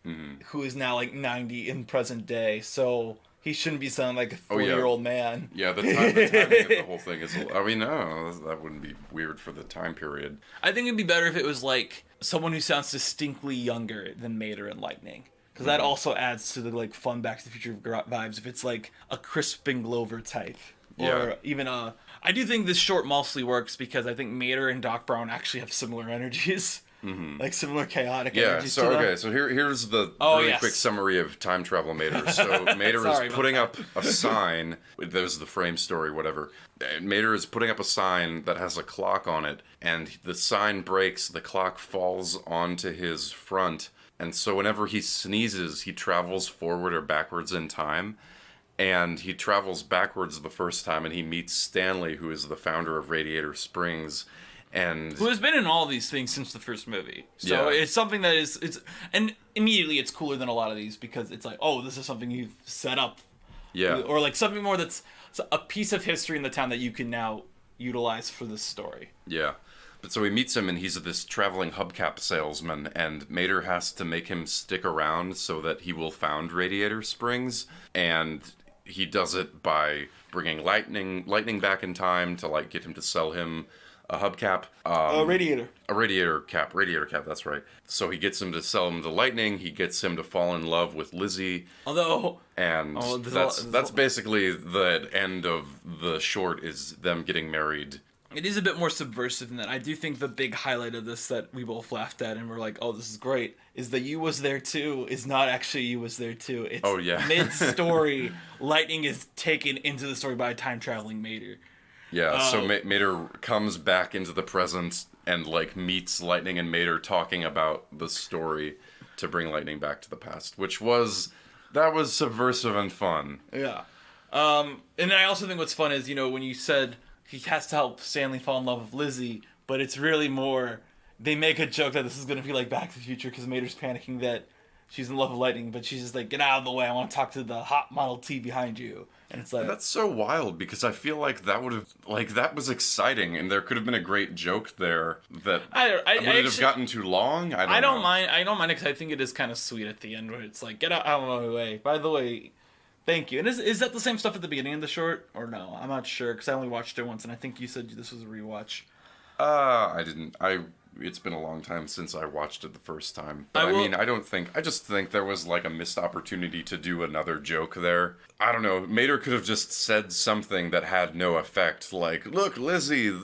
who is now, like, 90 in present day, so... He shouldn't be sounding like a 40-year-old man. Yeah, the timing of the whole thing is... I mean, no, that wouldn't be weird for the time period. I think it'd be better if it was, like, someone who sounds distinctly younger than Mater and Lightning. Because that also adds to the, like, fun Back to the Future vibes. If it's, like, a Crispin Glover type. Or even a... I do think this short mostly works because I think Mater and Doc Brown actually have similar energies. Like similar chaotic energies. Yeah, so okay, so here's the quick summary of time travel Mater. So Mater is putting up a sign. There's the frame story, whatever. Mater is putting up a sign that has a clock on it, and the sign breaks, the clock falls onto his front, and so whenever he sneezes, he travels forward or backwards in time. And he travels backwards the first time, and he meets Stanley, who is the founder of Radiator Springs. And who has been in all these things since the first movie. So it's something that and immediately it's cooler than a lot of these because it's like, oh, this is something you've set up. Yeah. Or like something more that's a piece of history in the town that you can now utilize for this story. Yeah. But so he meets him and he's this traveling hubcap salesman, and Mater has to make him stick around so that he will found Radiator Springs, and he does it by bringing lightning back in time to like get him to sell him a hubcap. A radiator. A radiator cap, that's right. So he gets him to sell him the Lightning, he gets him to fall in love with Lizzie. And that's basically the end of the short, is them getting married. It is a bit more subversive than that. I do think the big highlight of this that we both laughed at and we're like, oh, this is great, is that You Was There Too is not actually You Was There Too. It's mid-story, Lightning is taken into the story by a time-traveling Mater. Yeah, so Mater comes back into the present and, like, meets Lightning and Mater talking about the story to bring Lightning back to the past, which was subversive and fun. Yeah. And I also think what's fun is, you know, when you said he has to help Stanley fall in love with Lizzie, but it's really more, they make a joke that this is going to be like Back to the Future because Mater's panicking that she's in love with Lightning, but she's just like, get out of the way, I want to talk to the hot Model T behind you. And it's like, that's so wild because I feel like that would have, like, that was exciting and there could have been a great joke there that would it have gotten too long. I don't mind it because I think it is kind of sweet at the end where it's like, get out of my way. By the way, thank you. And is that the same stuff at the beginning of the short or no? I'm not sure because I only watched it once and I think you said this was a rewatch. I didn't. It's been a long time since I watched it the first time. But I just think there was like a missed opportunity to do another joke there. I don't know. Mater could have just said something that had no effect. Like, look, Lizzie,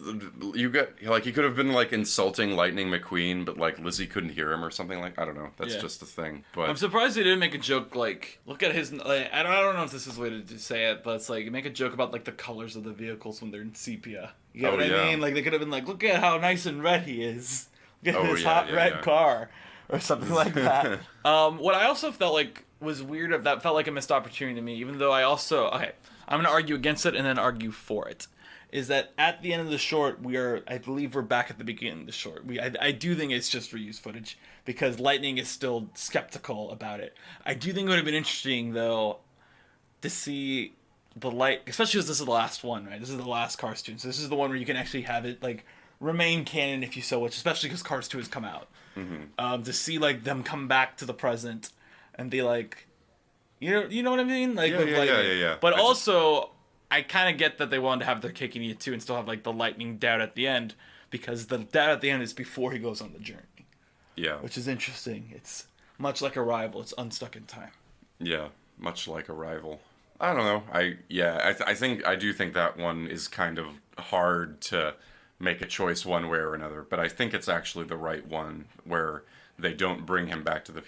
you got, like, he could have been like insulting Lightning McQueen, but like Lizzie couldn't hear him or something like, I don't know. That's just a thing. But I'm surprised they didn't make a joke like, look at his, like, I don't know if this is the way to say it, but it's like, make a joke about like the colors of the vehicles when they're in sepia. You know what I mean? Like, they could have been like, look at how nice and red he is. Look at this hot red car. Or something like that. What I also felt like was weird, that felt like a missed opportunity to me, even though I also... Okay, I'm going to argue against it and then argue for it. Is that at the end of the short, I believe we're back at the beginning of the short. I do think it's just reused footage, because Lightning is still skeptical about it. I do think it would have been interesting, though, to see the light, especially because this is the last one, right? This is the last Cars 2, so this is the one where you can actually have it, like, remain canon if you so wish, especially because Cars 2 has come out. Mm-hmm. To see, like, them come back to the present and be like, you know what I mean? Like, yeah. But also, I kind of get that they wanted to have their cake and eat it too, and still have, like, the Lightning dad at the end, because the dad at the end is before he goes on the journey. Yeah. Which is interesting. It's much like Arrival. It's unstuck in time. Yeah, much like Arrival. I don't know. I do think that one is kind of hard to make a choice one way or another, but I think it's actually the right one, where they don't bring him back to the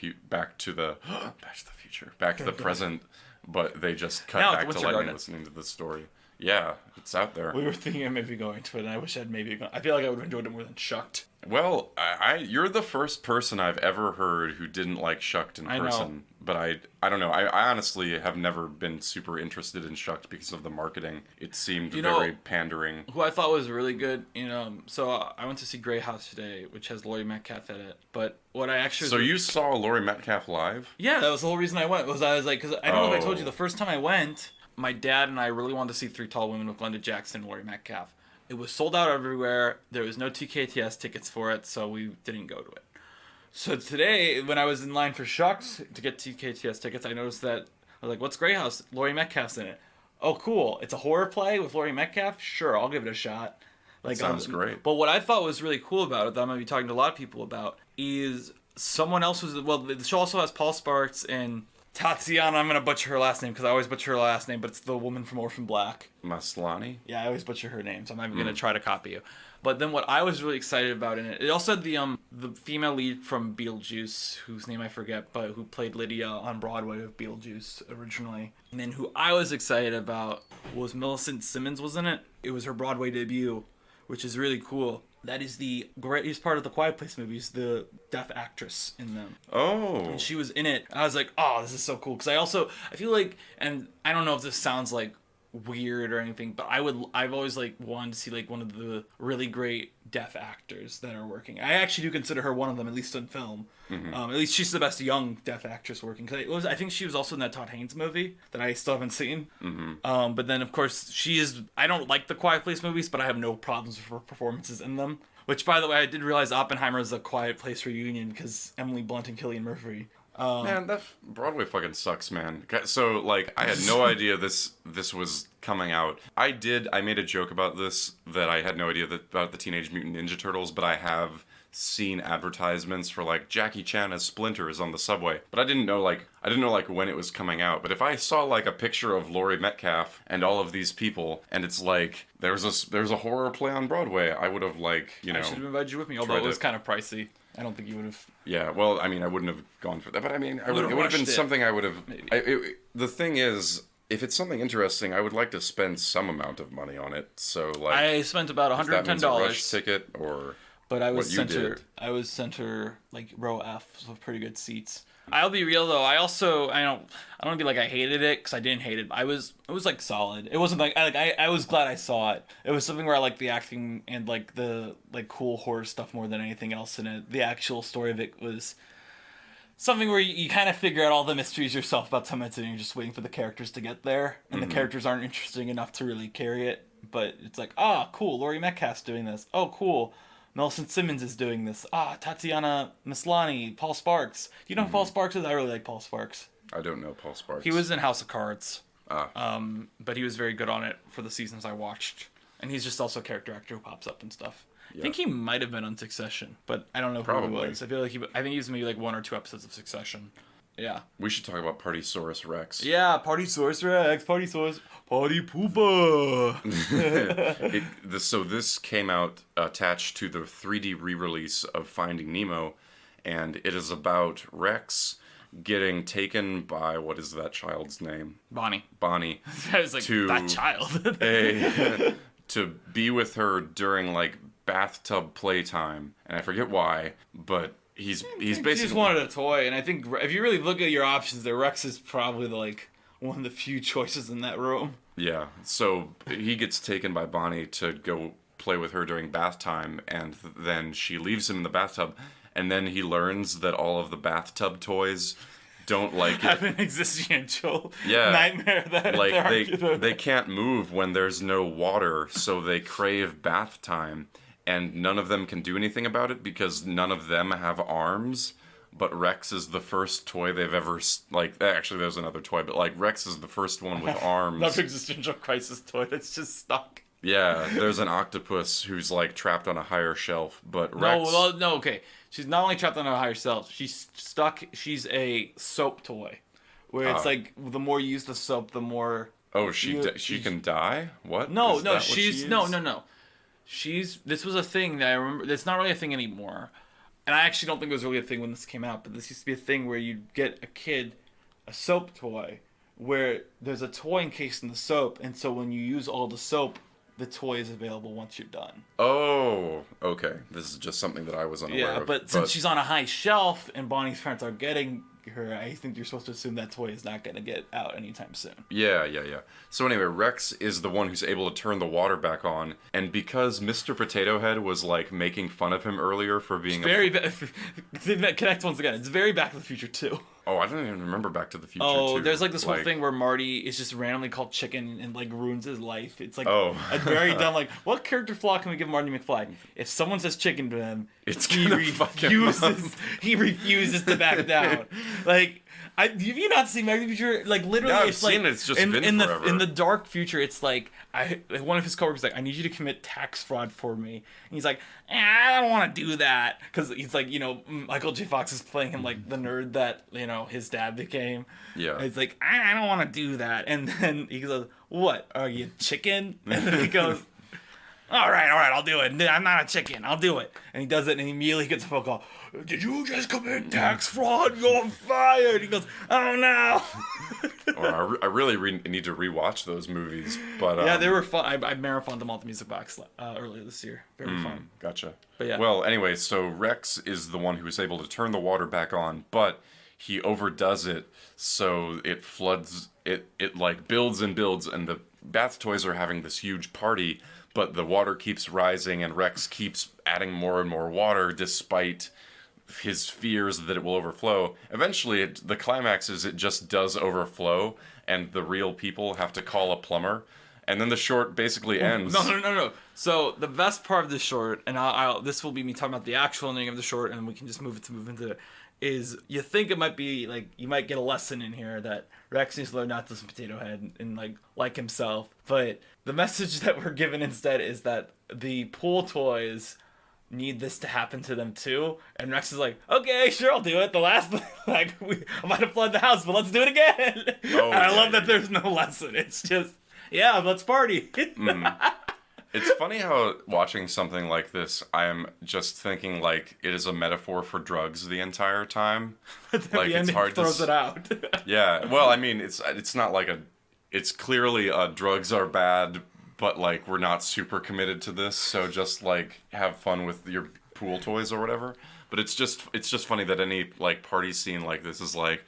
present, but they just cut back to Lightning listening to the story. Yeah, it's out there. We were thinking of maybe going to it, and I wish I'd maybe gone. I feel like I would have enjoyed it more than Shucked. Well, you're the first person I've ever heard who didn't like Shucked in person. Know. But I don't know. I honestly have never been super interested in Shucked because of the marketing. It seemed very pandering. Who I thought was really good, so I went to see Grey House today, which has Laurie Metcalf in it. But what I actually... So you saw Laurie Metcalf live? Yeah, that was the whole reason I went. I was like, because I don't know if I told you, the first time I went, my dad and I really wanted to see Three Tall Women with Glenda Jackson and Laurie Metcalf. It was sold out everywhere. There was no TKTS tickets for it, so we didn't go to it. So today, when I was in line for Shucks to get TKTS tickets, I noticed that, I was like, what's Grey House? Laurie Metcalf's in it. Oh, cool. It's a horror play with Laurie Metcalf? Sure, I'll give it a shot. Like, sounds great. But what I thought was really cool about it, that I'm going to be talking to a lot of people about, is someone else was... Well, the show also has Paul Sparks and Tatiana. I'm going to butcher her last name, because I always butcher her last name, but it's the woman from Orphan Black. Maslany? Yeah, I always butcher her name, so I'm not even going to try to copy you. But then what I was really excited about in it also had the female lead from Beetlejuice, whose name I forget, but who played Lydia on Broadway with Beetlejuice originally. And then who I was excited about was Millicent Simmons was in it. It was her Broadway debut, which is really cool. That is the greatest part of the Quiet Place movies, the deaf actress in them. Oh. And she was in it. I was like, oh, this is so cool. Because I feel like, and I don't know if this sounds like weird or anything, but I've always like wanted to see like one of the really great deaf actors that are working. I actually do consider her one of them, at least in film. Mm-hmm. At least she's the best young deaf actress working. Cause I think she was also in that Todd Haynes movie that I still haven't seen. Mm-hmm. But then of course I don't like the Quiet Place movies, but I have no problems with her performances in them. Which, by the way, I did realize Oppenheimer is a Quiet Place reunion because Emily Blunt and Cillian Murphy. Man, that Broadway fucking sucks, man. So, like, I had no idea this was coming out. I made a joke about this, that I had no idea about the Teenage Mutant Ninja Turtles, but I have seen advertisements for, like, Jackie Chan as Splinter is on the subway. But I didn't know when it was coming out. But if I saw, like, a picture of Laurie Metcalf and all of these people, and it's like, there's a horror play on Broadway, I would have, like, I should have invited you with me, although it was kind of pricey. I don't think you would have... Yeah, well, I mean, I wouldn't have gone for that, but I mean, it would have been something I would have... The thing is, if it's something interesting, I would like to spend some amount of money on it, so, like... I spent about $110. That means a rush ticket, or but I was center, like, row F, so pretty good seats. I'll be real though. I don't want to be like I hated it, because I didn't hate it. It was like solid. It wasn't like I was glad I saw it. It was something where I liked the acting and like the like cool horror stuff more than anything else in it. The actual story of it was something where you kind of figure out all the mysteries yourself about 10 minutes and you're just waiting for the characters to get there, and the characters aren't interesting enough to really carry it. But it's like, cool, Laurie Metcalf's doing this. Oh, cool. Millicent Simmons is doing this. Tatiana Maslany, Paul Sparks. Do you know who Paul Sparks is? I really like Paul Sparks. I don't know Paul Sparks. He was in House of Cards. But he was very good on it for the seasons I watched. And he's just also a character actor who pops up and stuff. Yeah. I think he might have been on Succession, but I don't know who he was. I feel like I think he was maybe like 1 or 2 episodes of Succession. Yeah. We should talk about Partysaurus Rex. Yeah, Partysaurus Rex, Partysaurus, Party Poopa. So this came out attached to the 3D re-release of Finding Nemo, and it is about Rex getting taken by, what is that child's name? Bonnie. I was like, that child. to be with her during like bathtub playtime, and I forget why, but he's basically He just wanted a toy, and I think if you really look at your options, there Rex is probably like one of the few choices in that room. Yeah, so he gets taken by Bonnie to go play with her during bath time, and then she leaves him in the bathtub, and then he learns that all of the bathtub toys don't like it. Have an existential Yeah. nightmare that Like they can't move when there's no water, so they crave bath time, and none of them can do anything about it because none of them have arms. But Rex is the first toy they've ever, like, actually there's another toy, but like Rex is the first one with arms. Another existential crisis toy that's just stuck. Yeah, there's an octopus who's like trapped on a higher shelf, but Rex... No, okay. She's not only trapped on a higher shelf, she's stuck, she's a soap toy. Where it's like, the more you use the soap, the more... Oh, she can die? What? No, Is no, that what she's... she is? No. This was a thing that I remember, it's not really a thing anymore. And I actually don't think it was really a thing when this came out, but this used to be a thing where you'd get a kid a soap toy, where there's a toy encased in the soap, and so when you use all the soap, the toy is available once you're done. Oh, okay. This is just something that I was unaware of. Yeah, but since she's on a high shelf and Bonnie's parents are getting her, I think you're supposed to assume that toy is not going to get out anytime soon. Yeah. So anyway, Rex is the one who's able to turn the water back on, and because Mr. Potato Head was like making fun of him earlier for being Connect once again. It's very Back to the Future too. Oh, I don't even remember Back to the Future. Oh, there's like this whole thing where Marty is just randomly called Chicken and like ruins his life. It's like a very dumb, like, what character flaw can we give Marty McFly? If someone says chicken to him, he refuses to back down. Like, have you not seen Back to the Future? Like, literally, yeah, it's like seen it. It's just in forever. the dark future, it's like one of his coworkers like, I need you to commit tax fraud for me. And he's like, I don't want to do that, because he's like, Michael J. Fox is playing him like the nerd that his dad became. Yeah, and it's like, I don't want to do that. And then he goes, what? Are you chicken? And then he goes, all right, I'll do it. I'm not a chicken. I'll do it. And he does it, and he immediately gets a phone call. Did you just commit tax fraud? You're fired. He goes, oh no. I really need to rewatch those movies. But yeah, they were fun. I marathoned them all at the music box earlier this year. Very fun. Gotcha. But yeah. Well, anyway, so Rex is the one who is able to turn the water back on, but he overdoes it, so it floods. It like builds and builds, and the bath toys are having this huge party. But the water keeps rising, and Rex keeps adding more and more water, despite his fears that it will overflow. Eventually, the climax is it just does overflow, and the real people have to call a plumber. And then the short basically ends. No. So the best part of the short, and this will be me talking about the actual ending of the short, and we can just move into it, is you think it might be like, you might get a lesson in here that Rex needs to learn not to listen to Potato Head and like himself. But the message that we're given instead is that the pool toys need this to happen to them too. And Rex is like, okay, sure, I'll do it. The last, I might have flooded the house, but let's do it again. Oh, and I love that there's no lesson. It's just, yeah, let's party. It's funny how watching something like this, I am just thinking like it is a metaphor for drugs the entire time. Like it's hard to throws it out. Yeah, well, I mean, it's not like it's clearly drugs are bad, but like we're not super committed to this, so just like have fun with your pool toys or whatever. But it's just funny that any like party scene like this is like,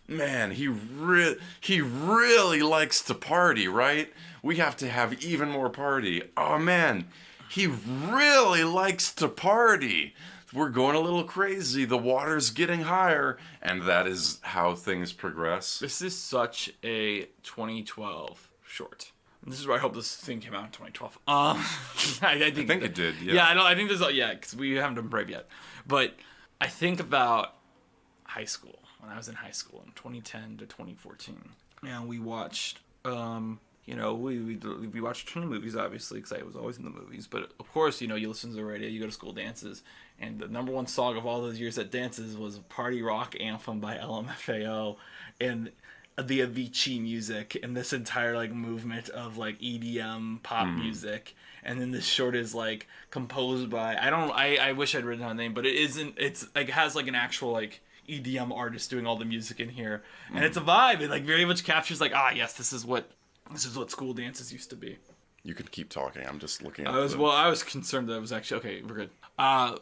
man, he really likes to party, right? We have to have even more party. Oh man, he really likes to party. We're going a little crazy. The water's getting higher, and that is how things progress. This is such a 2012 short. This is where I hope this thing came out in 2012. I think it did. Yeah. Yeah, I think there's because we haven't done Brave yet. But I think about high school, when I was in high school in 2010 to 2014, and we watched. We watched a ton of movies, obviously, because I was always in the movies. But, of course, you listen to the radio, you go to school dances. And the number one song of all those years at dances was Party Rock Anthem by LMFAO. And the Avicii music. And this entire, movement of, EDM pop music. And then this short is, composed by... I wish I'd written down the name, but it isn't... It's, has, an actual, EDM artist doing all the music in here. And it's a vibe. It, very much captures, yes, this is what school dances used to be. You can keep talking. I'm just looking at I was concerned that it was actually... Okay, we're good.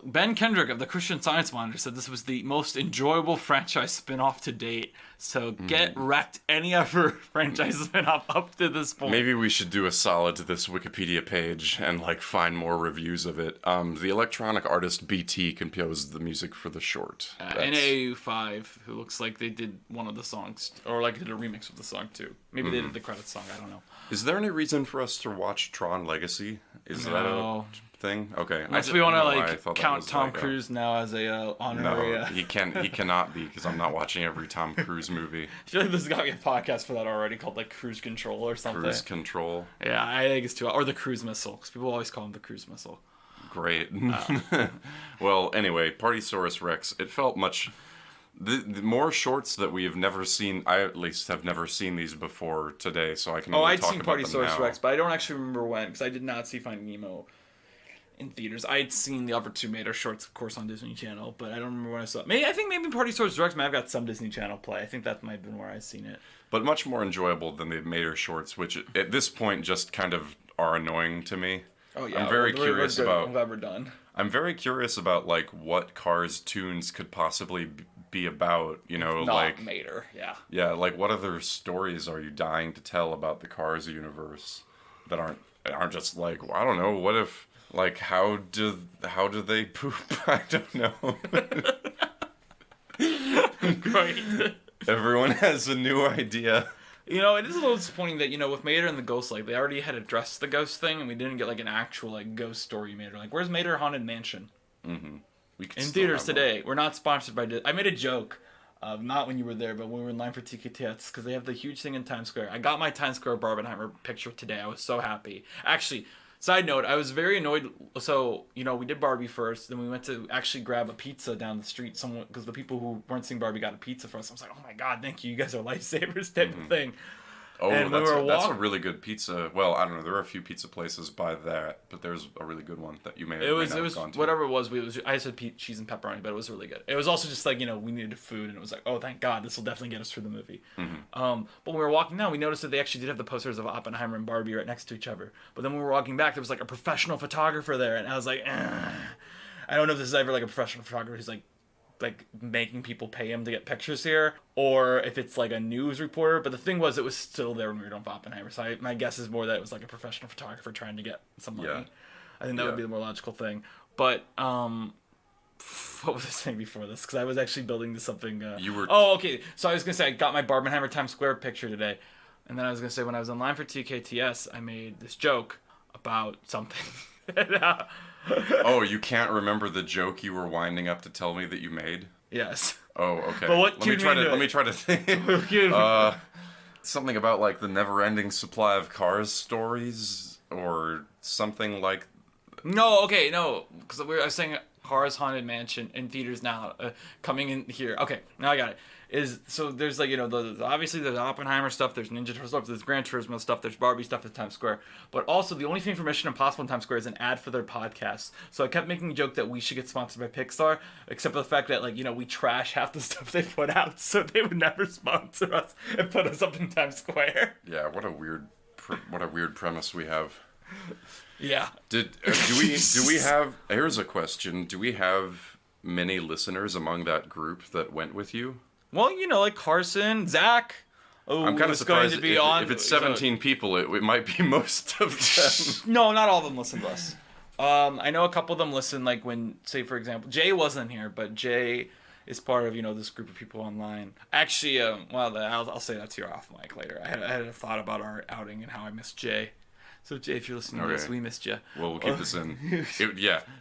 Ben Kendrick of the Christian Science Monitor said this was the most enjoyable franchise spin-off to date. So get wrecked any other franchise spin-off up to this point. Maybe we should do a solid to this Wikipedia page and like find more reviews of it. The electronic artist BT composed the music for the short. NA5, who looks like they did one of the songs, or like did a remix of the song too. Maybe they did the credits song. I don't know. Is there any reason for us to watch Tron Legacy? Is that a thing? Okay. Unless we want to like count Tom Cruise now as a honorary. No, he cannot be, because I'm not watching every Tom Cruise movie. I feel like there's got to be a podcast for that already called like Cruise Control or something. Cruise Control. Yeah, I think it's too, or the Cruise Missile, because people always call him the Cruise Missile. Great. Well, anyway, Partysaurus Rex. It felt much. The more shorts that we have never seen, I at least have never seen these before today, so I can only talk about them now. I'd seen Partysaurus Rex, but I don't actually remember when, because I did not see Finding Nemo in theaters. I'd seen the other two Mater shorts, of course, on Disney Channel, but I don't remember when I saw it. I think maybe Partysaurus Rex might have got some Disney Channel play. I think that might have been where I've seen it. But much more enjoyable than the Mater shorts, which at this point just kind of are annoying to me. Oh yeah, I'm very curious about. I'm glad we're done. I'm very curious about like what Cars tunes could possibly be about. You know, Not like Mater, yeah. Yeah, like what other stories are you dying to tell about the Cars universe that aren't just like, well, I don't know, what if like how do they poop? I don't know. Great. Everyone has a new idea. You know, it is a little disappointing that, you know, with Mater and the Ghost, like, they already had addressed the ghost thing, and we didn't get, like, an actual, like, ghost story Mater. Like, where's Mater Haunted Mansion? Mm-hmm. In theaters today. We're not sponsored by Disney. I made a joke, not when you were there, but when we were in line for TKTS, because they have the huge thing in Times Square. I got my Times Square Barbenheimer picture today. I was so happy. Actually, side note, I was very annoyed. So, you know, we did Barbie first, then we went to actually grab a pizza down the street, because the people who weren't seeing Barbie got a pizza for us. I was like, oh my god, thank you. You guys are lifesavers type of thing. Oh, and that's a really good pizza. Well, I don't know. There are a few pizza places by that, but there's a really good one that you may have gone to. Whatever it was. I said cheese and pepperoni, but it was really good. It was also just like, you know, we needed food, and it was like, oh, thank God, this will definitely get us through the movie. Mm-hmm. But when we were walking down, we noticed that they actually did have the posters of Oppenheimer and Barbie right next to each other. But then when we were walking back, there was like a professional photographer there, and I was like, I don't know if this is ever like a professional photographer who's like making people pay him to get pictures here, or if it's like a news reporter. But the thing was, it was still there when we were done with Oppenheimer, so my guess is more that it was like a professional photographer trying to get some money. Yeah. I think that would be the more logical thing. But what was I saying before this? Because I was actually building to something. Oh, okay. So I was gonna say I got my Barbenheimer Times Square picture today, and then I was gonna say when I was in line for TKTS, I made this joke about something. Oh, you can't remember the joke you were winding up to tell me that you made? Yes. Oh, okay. But what let me try to think. Something about like the never-ending supply of Cars stories or something like. No, okay, no, because I was saying Cars Haunted Mansion in theaters now, coming in here. Okay, now I got it. So there's like, you know, obviously there's Oppenheimer stuff, there's Ninja Turtle stuff, there's Gran Turismo stuff, there's Barbie stuff at Times Square, but also the only thing for Mission Impossible in Times Square is an ad for their podcast. So I kept making a joke that we should get sponsored by Pixar, except for the fact that, like, you know, we trash half the stuff they put out, so they would never sponsor us and put us up in Times Square. Yeah, what a weird premise we have. Yeah. Do we have? Here's a question: do we have many listeners among that group that went with you? Well, you know, like Carson, Zach. Oh, I'm kind of surprised if it's 17 people, it might be most of them. No, not all of them listen to us. I know a couple of them listen, like when, say, for example, Jay wasn't here, but Jay is part of, you know, this group of people online. Actually, I'll say that to you off mic later. I had a thought about our outing and how I missed Jay. So Jay, if you're listening to this, we missed you. Well, we'll keep this in.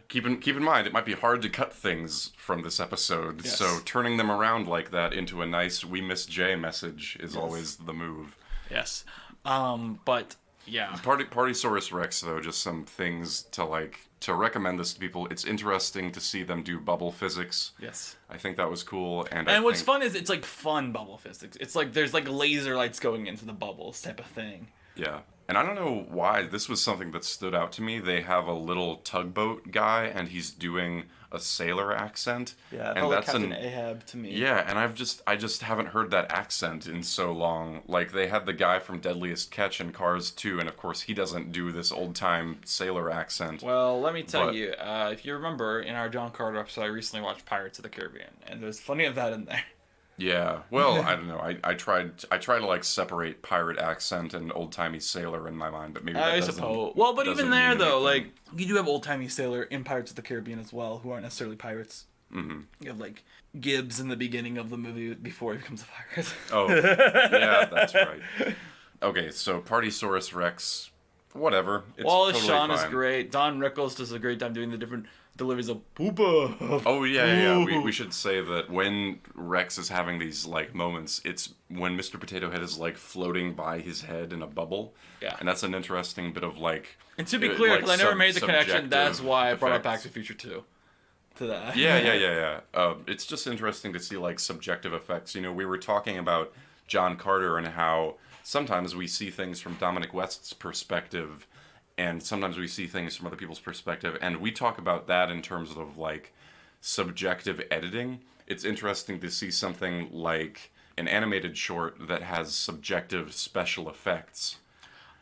Keep in mind, it might be hard to cut things from this episode. Yes. So turning them around like that into a nice "we miss Jay" message is always the move. Yes. But yeah. Partysaurus Rex, though, just some things to recommend this to people. It's interesting to see them do bubble physics. Yes. I think that was cool. And what's fun is it's like fun bubble physics. It's like there's like laser lights going into the bubbles type of thing. Yeah. And I don't know why this was something that stood out to me. They have a little tugboat guy, and he's doing a sailor accent. Yeah, and felt like that's Captain Ahab to me. Yeah, and I just haven't heard that accent in so long. Like, they had the guy from Deadliest Catch in Cars 2, and of course he doesn't do this old-time sailor accent. Well, let me tell you, if you remember, in our John Carter episode, I recently watched Pirates of the Caribbean, and there's plenty of that in there. Yeah, well, I don't know. I try to like separate pirate accent and old-timey sailor in my mind, but maybe that I doesn't, suppose. Well, but doesn't even there, mean though, anything. like, you do have old-timey sailor in Pirates of the Caribbean as well, who aren't necessarily pirates. Mm-hmm. You have, like, Gibbs in the beginning of the movie before he becomes a pirate. Oh, yeah, that's right. Okay, so Partysaurus Rex, whatever. It's Wallace totally Shawn is fine. great. Don Rickles does a great time doing the different deliveries of poopa. Oh, yeah. We Ooh. should say that when Rex is having these, like, moments, it's when Mr. Potato Head is, like, floating by his head in a bubble. Yeah. And that's an interesting bit of, like... And to be clear, because I never made the connection, subjective that's why I brought up Back effects. to the Future 2. To that. Yeah. It's just interesting to see, like, subjective effects. You know, we were talking about John Carter and how sometimes we see things from Dominic West's perspective, and sometimes we see things from other people's perspective, and we talk about that in terms of, like, subjective editing. It's interesting to see something like an animated short that has subjective special effects.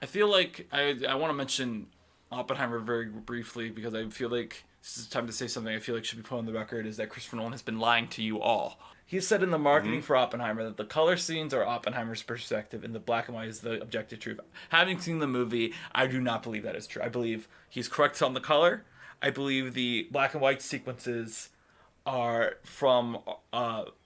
I feel like I want to mention Oppenheimer very briefly because I feel like this is time to say something I feel like should be put on the record, is that Christopher Nolan has been lying to you all. He said in the marketing for Oppenheimer that the color scenes are Oppenheimer's perspective and the black and white is the objective truth. Having seen the movie, I do not believe that is true. I believe he's correct on the color. I believe the black and white sequences are from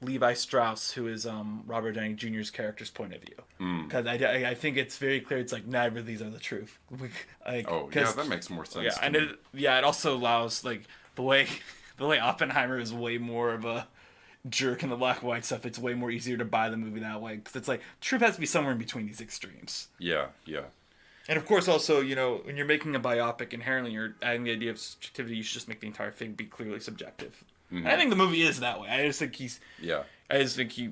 Levi Strauss, who is Robert Downey Jr.'s character's point of view. Because I think it's very clear. It's like neither of these are the truth. That makes more sense. Yeah, to and me. it also allows like the way Oppenheimer is way more of a jerk in the black and white stuff. It's way more easier to buy the movie that way because it's like truth has to be somewhere in between these extremes. Yeah. And of course, also, you know, when you're making a biopic, inherently you're adding the idea of subjectivity. You should just make the entire thing be clearly subjective. Mm-hmm. And I think the movie is that way. I just think Yeah. he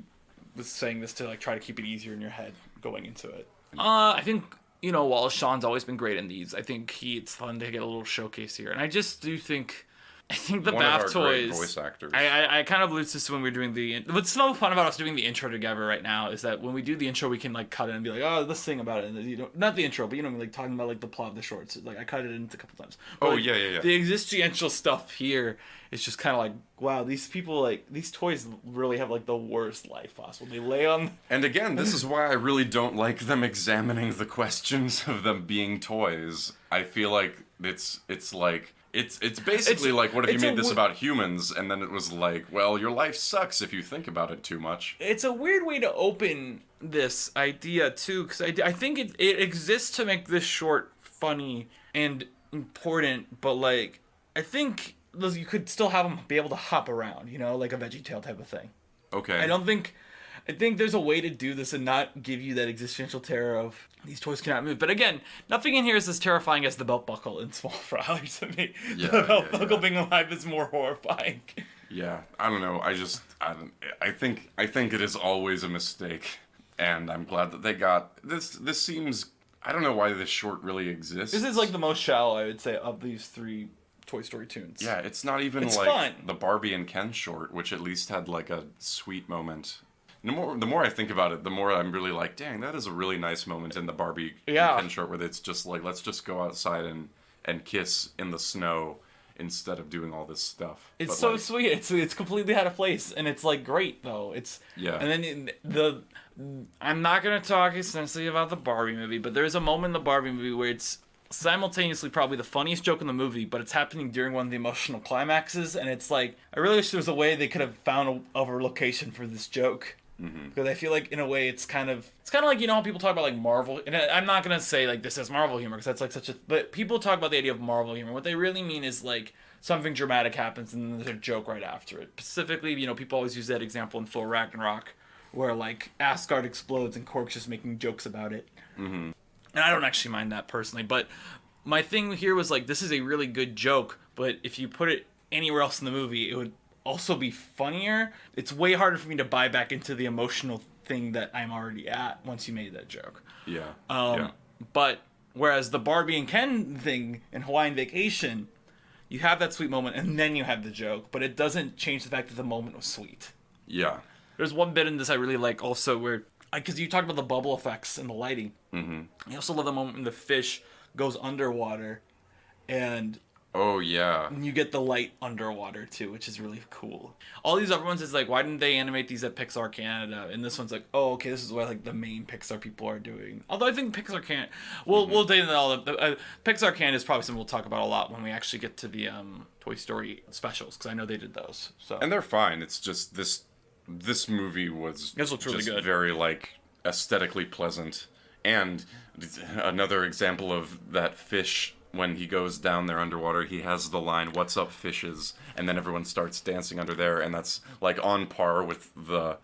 was saying this to like try to keep it easier in your head going into it. I think, you know, Wallace Shawn's always been great in these. I think it's fun to get a little showcase here. And I just do think the One of Bath our great toys. voice actors. I kind of alluded to this when we were doing what's so fun about us doing the intro together right now is that when we do the intro, we can like cut it and be like, oh, let's sing about it. And you know, not the intro, but you know, like talking about like the plot of the shorts. Like I cut it into a couple times. But, like, yeah. The existential stuff here is just kind of like, wow, these people these toys really have like the worst life possible. They lay on. And again, this is why I really don't like them examining the questions of them being toys. I feel like it's like it's basically like, what if you made this about humans, and then it was like, well, your life sucks if you think about it too much. It's a weird way to open this idea too, because I think it exists to make this short funny and important, but like I think you could still have them be able to hop around, you know, like a VeggieTale type of thing. Okay. I think there's a way to do this and not give you that existential terror of these toys cannot move. But again, nothing in here is as terrifying as the belt buckle in Small Fry to me. Yeah, The belt yeah. buckle being alive is more horrifying. Yeah, I don't know. I think it is always a mistake, and I'm glad that they got this. This seems, I don't know why this short really exists. This is like the most shallow, I would say, of these three Toy Story tunes. Yeah, it's not even It's like fun. the Barbie and Ken short, which at least had like a sweet moment. The more I think about it, the more I'm really like, dang, that is a really nice moment in the Barbie and Ken short where it's just like, let's just go outside and kiss in the snow instead of doing all this stuff. It's But, so like, sweet. It's completely out of place, and it's like great though. Yeah. And then I'm not gonna talk extensively about the Barbie movie, but there's a moment in the Barbie movie where it's simultaneously probably the funniest joke in the movie, but it's happening during one of the emotional climaxes, and it's like I really wish there was a way they could have found a location for this joke. Mm-hmm. Because I feel like in a way it's kind of like, you know how people talk about like Marvel, and I'm not gonna say like this is Marvel humor because that's like but people talk about the idea of Marvel humor. What they really mean is like something dramatic happens and then there's a joke right after it. Specifically, you know, people always use that example in Thor Ragnarok where like Asgard explodes and Korg's just making jokes about it. Mm-hmm. And I don't actually mind that personally, but my thing here was like, this is a really good joke, but if you put it anywhere else in the movie, it would also be funnier. It's way harder for me to buy back into the emotional thing that I'm already at once you made that joke. Yeah. But whereas the Barbie and Ken thing in Hawaiian Vacation, you have that sweet moment and then you have the joke, but it doesn't change the fact that the moment was sweet. Yeah. There's one bit in this I really like also where, because you talked about the bubble effects and the lighting. Mm-hmm. I also love the moment when the fish goes underwater and Oh, yeah. you get the light underwater too, which is really cool. All these other ones is like, why didn't they animate these at Pixar Canada? And this one's like, oh, okay, this is what like the main Pixar people are doing. Although I think Pixar can't. We'll dig into all the Pixar Canada is probably something we'll talk about a lot when we actually get to the Toy Story specials, because I know they did those. So And they're fine. It's just this movie was This looks really just good. very like aesthetically pleasant. And another example of that fish, when he goes down there underwater, he has the line, "What's up, fishes?" And then everyone starts dancing under there, and that's like on par with the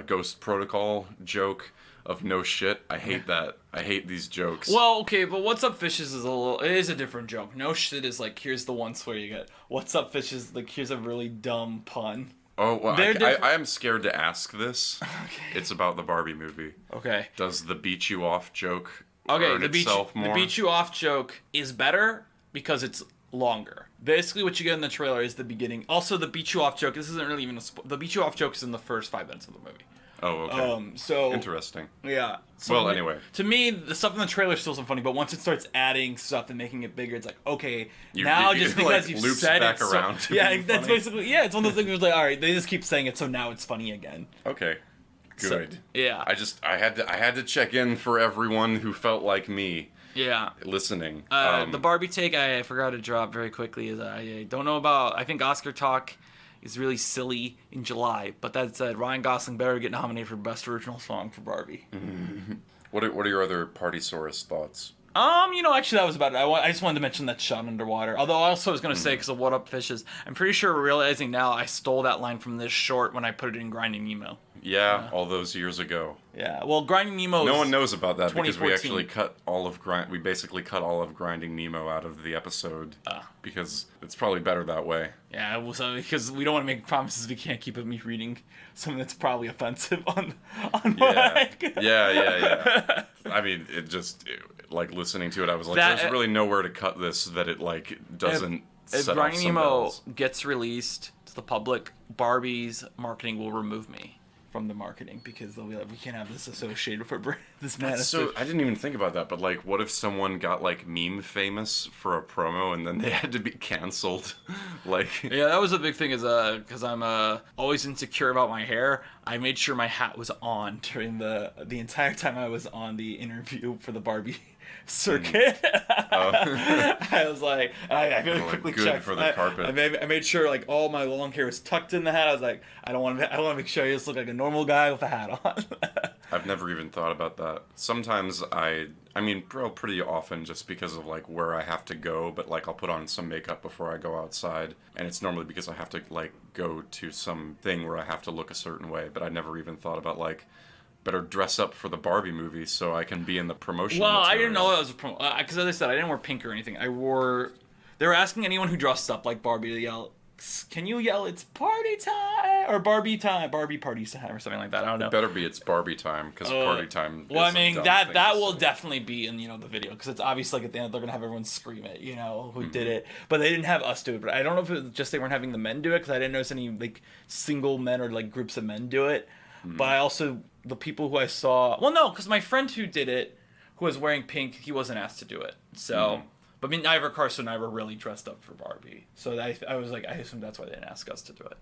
Ghost Protocol joke of no shit. I hate that. I hate these jokes. well, okay, but what's up, fishes it is a different joke. No shit is like, here's the one swear you get. What's up, fishes? Like, here's a really dumb pun. Oh, well, They're different. I am scared to ask this. Okay. It's about the Barbie movie. Okay. Does the beat you off joke Okay, earn the itself more? beat you off joke is better because it's longer. Basically, what you get in the trailer is the beginning. Also, the beat you off joke. This isn't really even the beat you off joke is in the first 5 minutes of the movie. Oh, okay. So Interesting. yeah. So Well, anyway. to me, the stuff in the trailer is still so funny, but once it starts adding stuff and making it bigger, it's like, okay, now you- just it, because like, you've loops said back it, around so, to yeah, being that's funny. basically it's one of those things where it's like, all right, they just keep saying it, so now it's funny again. Okay. Good. So, yeah. I had to check in for everyone who felt like me Yeah. listening. The Barbie take I forgot to drop very quickly is I don't know about. I think Oscar talk is really silly in July, but that said, Ryan Gosling better get nominated for Best Original Song for Barbie. What are your other Partysaurus thoughts? Actually, that was about it. I just wanted to mention that shot underwater. Although I also was going to say, because of What Up Fishes, I'm pretty sure realizing now I stole that line from this short when I put it in Grinding Nemo. Yeah, all those years ago. Yeah, well, Grinding Nemo. No one knows about that because we 2014. actually we basically cut all of Grinding Nemo out of the episode because it's probably better that way. Yeah, because we don't want to make promises we can't keep of me reading something that's probably offensive on Yeah. mic. yeah. I mean, like listening to it, I was like, That- there's really nowhere to cut this that it like doesn't If set off Grinding some Nemo bells. gets released to the public, Barbie's marketing will remove me from the marketing because they'll be like, we can't have this associated for this man. So I didn't even think about that, but like, what if someone got like meme famous for a promo and then they had to be canceled? Like, Yeah, that was a big thing. Is because I'm always insecure about my hair. I made sure my hat was on during the entire time I was on the interview for the Barbie circuit. I was like, I really Like, quickly good checked for the carpet. I made sure like all my long hair was tucked in the hat. I was like, I don't want to make sure I just look like a normal guy with a hat on. I've never even thought about that. Sometimes I mean, pretty often just because of like where I have to go, but like I'll put on some makeup before I go outside, and it's normally because I have to like go to some thing where I have to look a certain way, but I never even thought about like better dress up for the Barbie movie so I can be in the promotion. Well, I didn't know material. that was a promo. Because as I said, I didn't wear pink or anything. I wore. They were asking anyone who dressed up like Barbie to yell, "Can you yell it's party time or Barbie time, Barbie party time or something like that?" I don't know. Better be it's Barbie time because party time. Well, I is a mean dumb that thing that to will say. definitely be in the video because it's obvious like at the end they're gonna have everyone scream it, who did it, but they didn't have us do it. But I don't know if it was just they weren't having the men do it because I didn't notice any like single men or like groups of men do it. But I also the people who I saw, well, no, because my friend who did it, who was wearing pink, he wasn't asked to do it. So, but I mean, neither Carson and I were really dressed up for Barbie. So I was like, I assumed that's why they didn't ask us to do it.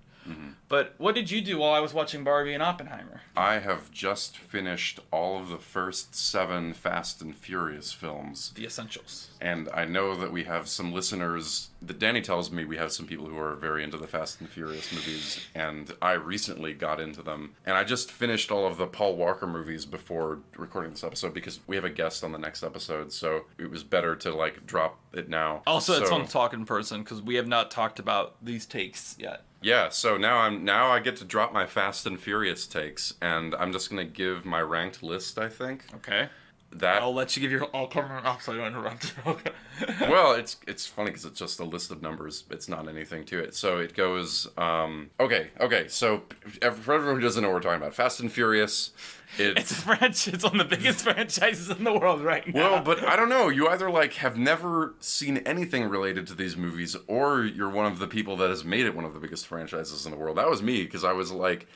But what did you do while I was watching Barbie and Oppenheimer? I have just finished all of the first 7 Fast and Furious films. The essentials. And I know that we have some listeners, that Danny tells me we have some people who are very into the Fast and Furious movies, and I recently got into them. And I just finished all of the Paul Walker movies before recording this episode because we have a guest on the next episode, so it was better to like drop it now. Also, it's So- fun to talk in person because we have not talked about these takes yet. Yeah, so now I get to drop my Fast and Furious takes, and I'm just gonna give my ranked list, I think. Okay. that. I'll let you give your all cover off so I don't interrupt you. Okay. Well, it's funny because it's just a list of numbers. It's not anything to it. So it goes. Okay. So for everyone who doesn't know what we're talking about, Fast and Furious. It's a franchise. It's one of the biggest franchises in the world right now. Well, but I don't know. You either like have never seen anything related to these movies, or you're one of the people that has made it one of the biggest franchises in the world. That was me, because I was like,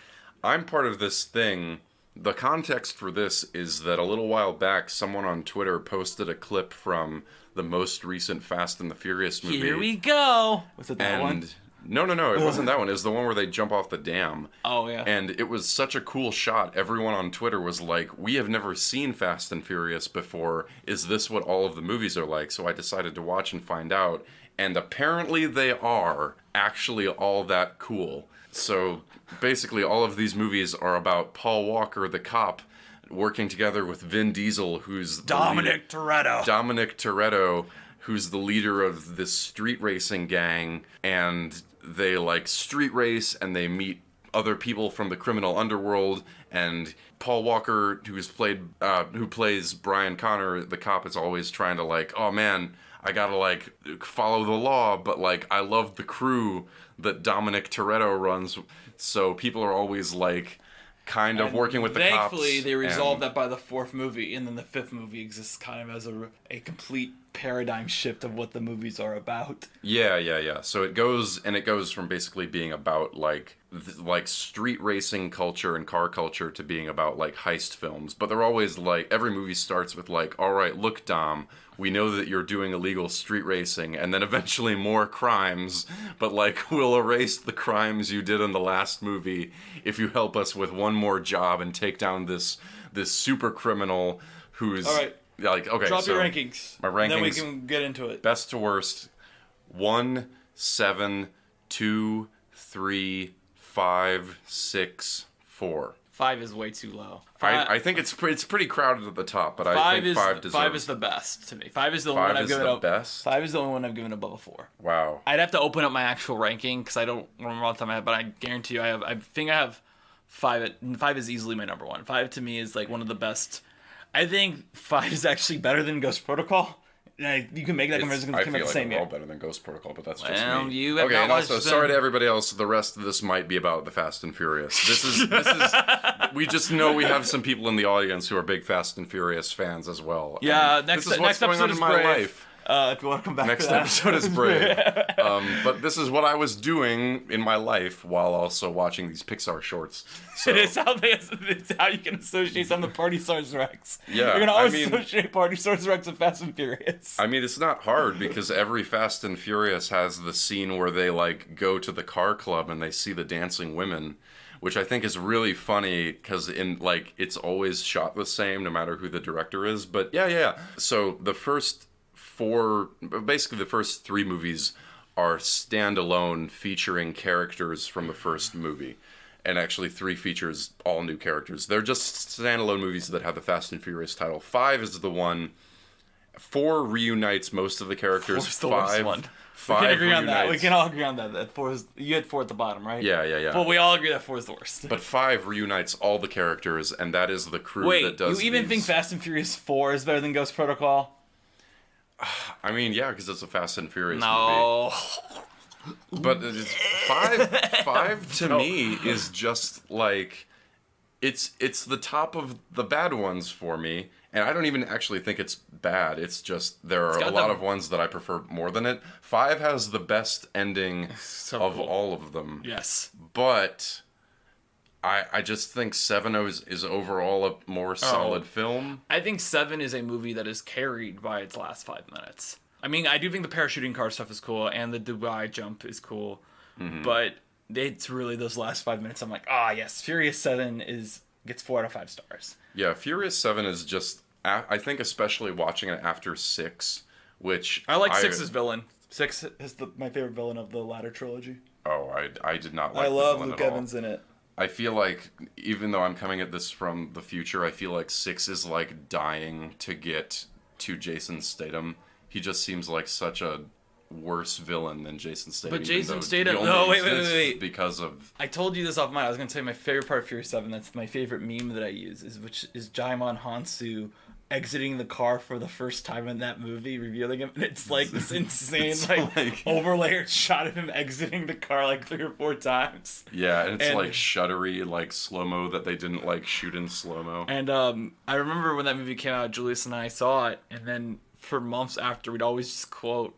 I'm part of this thing. The context for this is that a little while back, someone on Twitter posted a clip from the most recent Fast and the Furious movie. Here we go. Was it that one? No, it wasn't that one. It was the one where they jump off the dam. Oh, yeah. And it was such a cool shot. Everyone on Twitter was like, we have never seen Fast and Furious before. Is this what all of the movies are like? So I decided to watch and find out. And apparently they are actually all that cool. So basically all of these movies are about Paul Walker, the cop, working together with Vin Diesel, who's Dominic Toretto, who's the leader of this street racing gang, and they like street race and they meet other people from the criminal underworld, and Paul Walker, who plays Brian Connor, the cop, is always trying to like, oh man, I gotta like follow the law, but like I love the crew that Dominic Toretto runs, so people are always like kind of working with the cops. Thankfully, they resolved that by the fourth movie, and then the fifth movie exists kind of as a complete paradigm shift of what the movies are about. Yeah. So it goes from basically being about like street racing culture and car culture to being about like heist films. But they're always like, every movie starts with like, all right, look, Dom, we know that you're doing illegal street racing, and then eventually more crimes, but like, we'll erase the crimes you did in the last movie if you help us with one more job and take down this super criminal who's... All right. Like, okay, drop so your rankings. My rankings. Then we can get into it. Best to worst: 1, 7, 2, 3, 5, 6, 4. 5 is way too low. I think it's pretty crowded at the top, but I think 5 deserves. 5 is the best to me. 5 is the one I've given up. Best? 5 is the only one I've given above a 4. Wow. I'd have to open up my actual ranking because I don't remember off the top of my head, but I guarantee you I think I have 5. 5 is easily my number 1. 5 to me is like one of the best. I think 5 is actually better than Ghost Protocol. You can make that comparison because I it's feel the like same we're all year. better than Ghost Protocol, but that's just me. You have okay, not and also, watched sorry to everybody else, the rest of this might be about the Fast and Furious. This is we just know we have some people in the audience who are big Fast and Furious fans as well. Yeah, and next this is what's going on in my life. If you want to come back Next to that. episode is Brave. But this is what I was doing in my life while also watching these Pixar shorts. So. It's how you can associate some of the Partysaurus Rex. Yeah, You're going to always associate Partysaurus Rex with Fast and Furious. I mean, it's not hard because every Fast and Furious has the scene where they like go to the car club and they see the dancing women, which I think is really funny because it's always shot the same no matter who the director is. But yeah. So the first 3 movies are standalone, featuring characters from the first movie, and actually 3 features all new characters. They're just standalone movies that have the Fast and Furious title. 5 is the one. 4 reunites most of the characters. 4's the worst one. 5 we can agree on that. reunites- We can all agree on that. That 4 is, you had 4 at the bottom, right? Yeah. Well, we all agree that 4 is the worst. But 5 reunites all the characters, and that is the crew Wait, that does you even think Fast and Furious 4 is better than Ghost Protocol? I mean, yeah, because it's a Fast and Furious movie. No. But it's 5 to me is just like it's the top of the bad ones for me, and I don't even actually think it's bad. It's just there are a lot of ones that I prefer more than it. 5 has the best ending of all of them. Yes. But I just think 7 is overall a more solid film. I think 7 is a movie that is carried by its last 5 minutes. I mean, I do think the parachuting car stuff is cool, and the Dubai jump is cool, but it's really those last 5 minutes. I'm like, yes, Furious 7 gets 4 out of 5 stars. Yeah, Furious 7 is just, I think especially watching it after 6, which... I like 6's villain. 6 is my favorite villain of the latter trilogy. Oh, I did not like I the love villain Luke at all. Evans in it. I feel like, even though I'm coming at this from the future, I feel like 6 is like dying to get to Jason Statham. He just seems like such a worse villain than Jason Statham. But Jason Statham... No, wait. Because of... I told you this off mic. I was going to tell you my favorite part of Furious 7. That's my favorite meme that I use, which is Jaimon Hansu exiting the car for the first time in that movie, revealing him, and it's like this insane It's like overlayered shot of him exiting the car like 3 or 4 times. Yeah, and it's like shuddery, like slow-mo that they didn't like shoot in slow-mo. And I remember when that movie came out, Julius and I saw it, and then for months after, we'd always just quote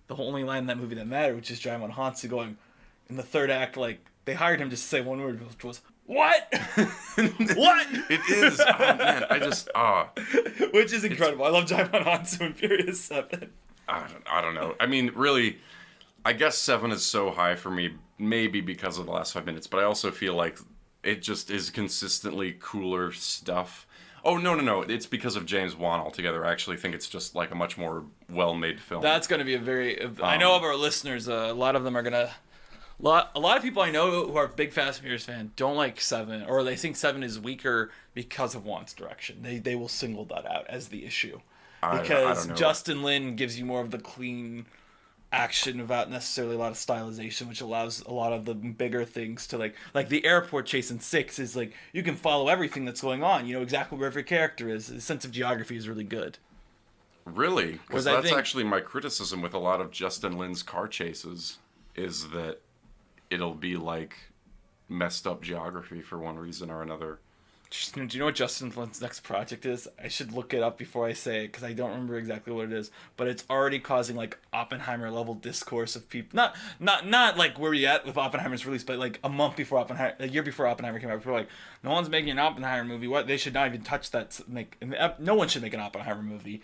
the only line in that movie that mattered, which is Jaimon Hansu going in the third act, like they hired him just to say one word, which was "What?" What? It is. Oh man, I just which is incredible. I love Jaimon Hansu in Furious 7. I don't know. I mean, really, I guess 7 is so high for me, maybe because of the last 5 minutes, but I also feel like it just is consistently cooler stuff. Oh, no. It's because of James Wan altogether. I actually think it's just like a much more well-made film. That's going to be a very... I know of our listeners, a lot of them are going to... A lot of people I know who are big Fast and Furious fans don't like 7, or they think 7 is weaker because of Wan's direction. They will single that out as the issue. Because Justin Lin gives you more of the clean action without necessarily a lot of stylization, which allows a lot of the bigger things to like the airport chase in 6 is like you can follow everything that's going on. You know exactly where every character is. The sense of geography is really good. Really? Because that's actually my criticism with a lot of Justin Lin's car chases is that it'll be like messed up geography for one reason or another. Do you know what Justin Lin's next project is? I should look it up before I say it because I don't remember exactly what it is. But it's already causing like Oppenheimer level discourse of people. Not like where we at with Oppenheimer's release, but like a year before Oppenheimer came out, people were like, no one's making an Oppenheimer movie. What? They should not even touch that. No one should make an Oppenheimer movie.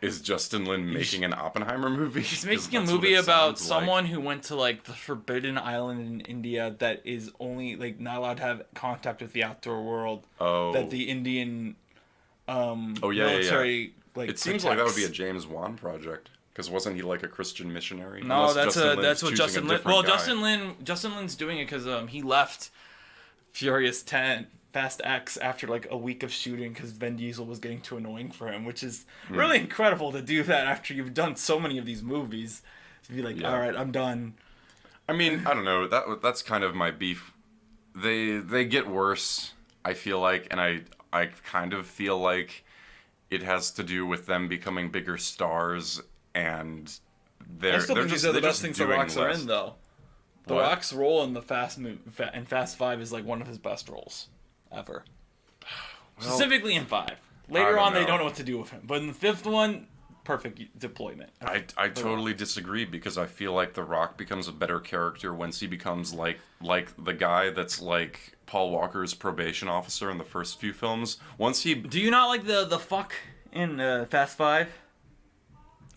Is Justin Lin making an Oppenheimer movie? He's making a movie about someone who went to like the Forbidden Island in India that is only like not allowed to have contact with the outdoor world. Oh. That the Indian military like it seems protects. like that would be a James Wan project. Because wasn't he like a Christian missionary? No, that's what Justin Lin. Well, Justin Lin's doing it because he left Furious 10. Fast X after like a week of shooting because Vin Diesel was getting too annoying for him, which is really incredible to do that after you've done so many of these movies. To be like, all right, I'm done. I mean, I don't know. That's kind of my beef. They get worse, I feel like, and I kind of feel like it has to do with them becoming bigger stars, and they're these are the best things The Rock's are in, though. The What? Rock's role in the Fast 5 is like one of his best roles ever. Well, specifically in 5. Later on, they don't know what to do with him. But in the 5th one, perfect deployment. I totally disagree because I feel like The Rock becomes a better character once he becomes like the guy that's like Paul Walker's probation officer in the first few films. Once he... Do you not like the fuck in Fast 5?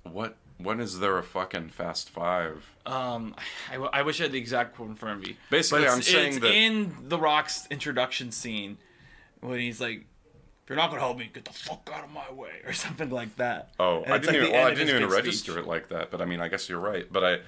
What? When is there a fucking Fast 5? I wish I had the exact quote in front of me. Basically, I'm saying that... in The Rock's introduction scene when he's like, if you're not going to help me, get the fuck out of my way, or something like that. Oh, And I it's didn't like even register it like that, but I mean, I guess you're right. But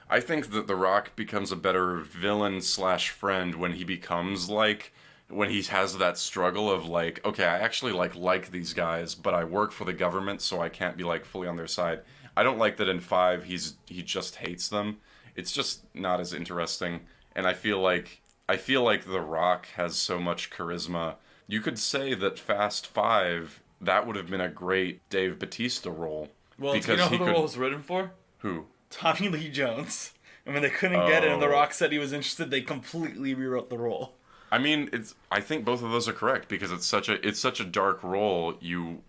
I think that The Rock becomes a better villain / friend when he becomes like... when he has that struggle of like, okay, I actually like these guys, but I work for the government, so I can't be like fully on their side. I don't like that in 5 he just hates them. It's just not as interesting. And I feel like The Rock has so much charisma. You could say that Fast 5, that would have been a great Dave Bautista role. Well, do you know who the role was written for? Who? Tommy Lee Jones. And when they couldn't get it and The Rock said he was interested, they completely rewrote the role. I mean, I think both of those are correct because it's such a dark role.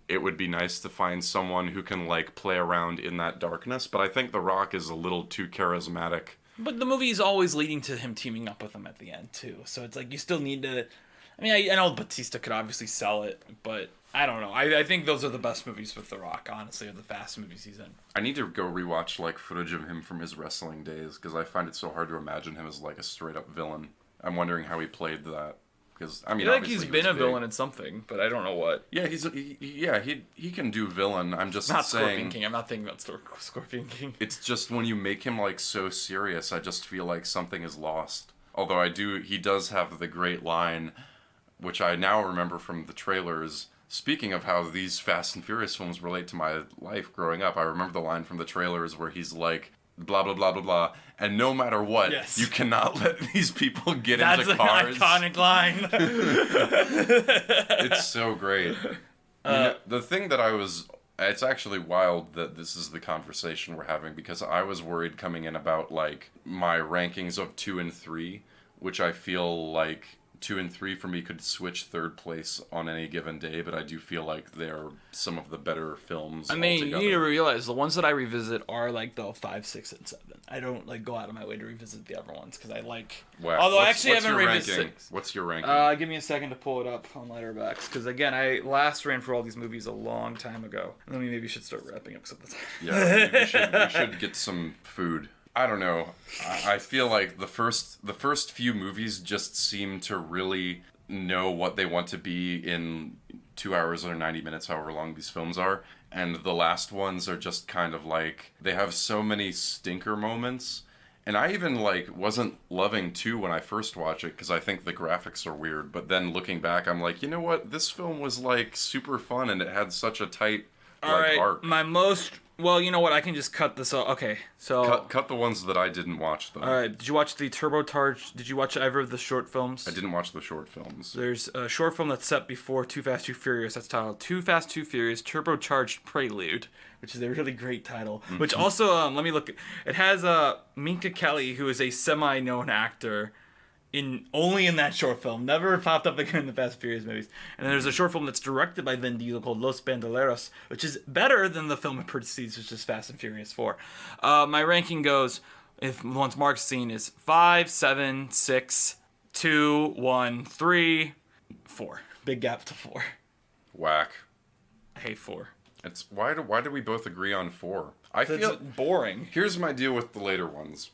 It would be nice to find someone who can like play around in that darkness, but I think The Rock is a little too charismatic. But the movie is always leading to him teaming up with him at the end too. So it's like you still need to. I mean, I know Batista could obviously sell it, but I don't know. I think those are the best movies with The Rock, honestly, of the Fast movies he's in. I need to go rewatch like footage of him from his wrestling days because I find it so hard to imagine him as like a straight up villain. I'm wondering how he played that. Because I mean, I feel like he's been a villain in something, but I don't know what. Yeah, he can do villain. I'm just not saying. Scorpion King. I'm not thinking about Scorpion King. It's just when you make him like so serious, I just feel like something is lost. Although he does have the great line, which I now remember from the trailers. Speaking of how these Fast and Furious films relate to my life growing up, I remember the line from the trailers where he's like, blah, blah, blah, blah, blah. And no matter what, you cannot let these people get into cars. That's an iconic line. It's so great. The thing that it's actually wild that this is the conversation we're having, because I was worried coming in about, like, my rankings of 2 and 3, which I feel like 2 and 3 for me could switch third place on any given day, but I do feel like they're some of the better films. I mean, altogether. you need to realize the ones that I revisit are like the 5, 6, and 7. I don't like go out of my way to revisit the other ones because I like. Wow. Although I What's actually haven't your revisited. ranking? What's your ranking? Give me a second to pull it up on Letterboxd because again, I last ran for all these movies a long time ago. And then we maybe should start wrapping up some of the time. Yeah, we should get some food. I don't know. I feel like the first few movies just seem to really know what they want to be in 2 hours or 90 minutes, however long these films are. And the last ones are just kind of like, they have so many stinker moments. And I even, like, wasn't loving 2 when I first watched it, because I think the graphics are weird. But then looking back, I'm like, you know what? This film was, like, super fun, and it had such a tight, arc. My most... Well, you know what? I can just cut this off. Okay, so... Cut the ones that I didn't watch, though. Alright, did you watch the turbocharged... Did you watch either of the short films? I didn't watch the short films. There's a short film that's set before Too Fast, Too Furious. That's titled Too Fast, Too Furious Turbocharged Prelude, which is a really great title. Mm-hmm. Which also, let me look... It has Minka Kelly, who is a semi-known actor... only in that short film, never popped up again in the Fast and Furious movies. And there's a short film that's directed by Vin Diesel called Los Bandoleros, which is better than the film it precedes, which is Fast and Furious 4. My ranking goes, if once Mark's seen, is 5, 7, 6, 2, 1, 3, 4. Big gap to 4. Whack. I hate 4. It's why do we both agree on 4? I feel boring. Here's my deal with the later ones.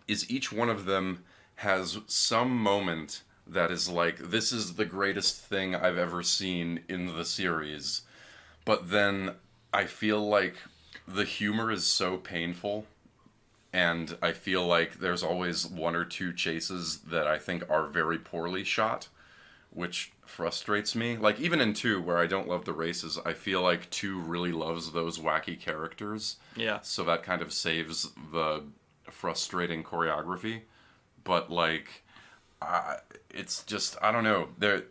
Is each one of them has some moment that is like, this is the greatest thing I've ever seen in the series. But then I feel like the humor is so painful, and I feel like there's always 1 or 2 chases that I think are very poorly shot, which frustrates me. Like, even in 2, where I don't love the races, I feel like 2 really loves those wacky characters. Yeah. So that kind of saves the frustrating choreography. But, like, it's just, I don't know. There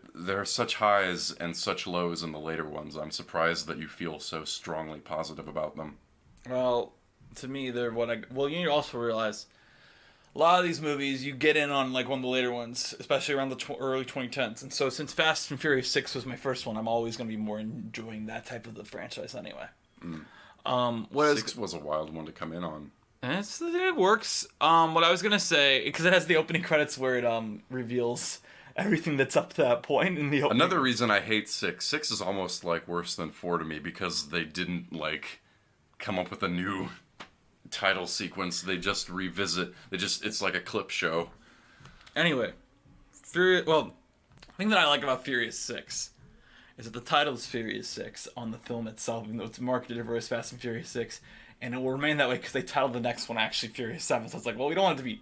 are such highs and such lows in the later ones. I'm surprised that you feel so strongly positive about them. Well, to me, they're well, you also realize a lot of these movies, you get in on, like, one of the later ones, especially around the early 2010s. And so since Fast and Furious 6 was my first one, I'm always going to be more enjoying that type of the franchise anyway. 6 was a wild one to come in on. It works. What I was gonna say, because it has the opening credits where it reveals everything that's up to that point in the opening. Another reason I hate 6. 6 is almost like worse than 4 to me, because they didn't like come up with a new title sequence. They just revisit. It's like a clip show. Anyway, the thing that I like about Furious 6 is that the title is Furious 6 on the film itself, even though it's marketed as Fast and Furious 6. And it will remain that way because they titled the next one actually Furious 7. So it's like, well, we don't want it to be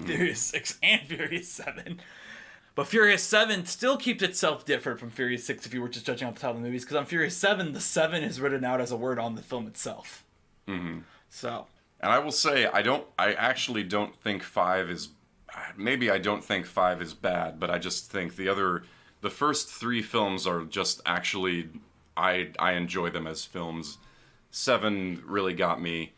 Furious 6 and Furious 7. But Furious 7 still keeps itself different from Furious 6 if you were just judging off the title of the movies. Because on Furious 7, the 7 is written out as a word on the film itself. Mm-hmm. So. And I will say, I actually don't think 5 is... Maybe I don't think 5 is bad, but I just think the first 3 films are just actually... I enjoy them as films. 7 really got me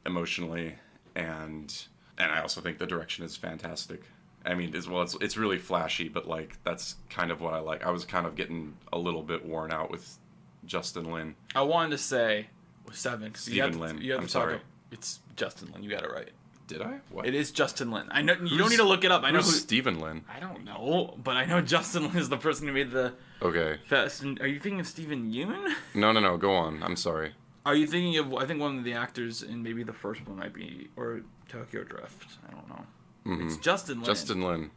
emotionally, and I also think the direction is fantastic. I mean, it's really flashy, but like that's kind of what I like. I was kind of getting a little bit worn out with Justin Lin. I wanted to say 7 because Stephen Lin. I'm sorry. It's Justin Lin. You got it right. Did I? What? It is Justin Lin. I know you don't need to look it up. I know who's Stephen Lin. I don't know, but I know Justin Lin is the person who made the. Okay. Fast. Are you thinking of Stephen Yeun? No. Go on. I'm sorry. Are you thinking of, I think one of the actors in maybe the first one might be, or Tokyo Drift. I don't know. Mm-hmm. It's Justin Lin. Justin Lin.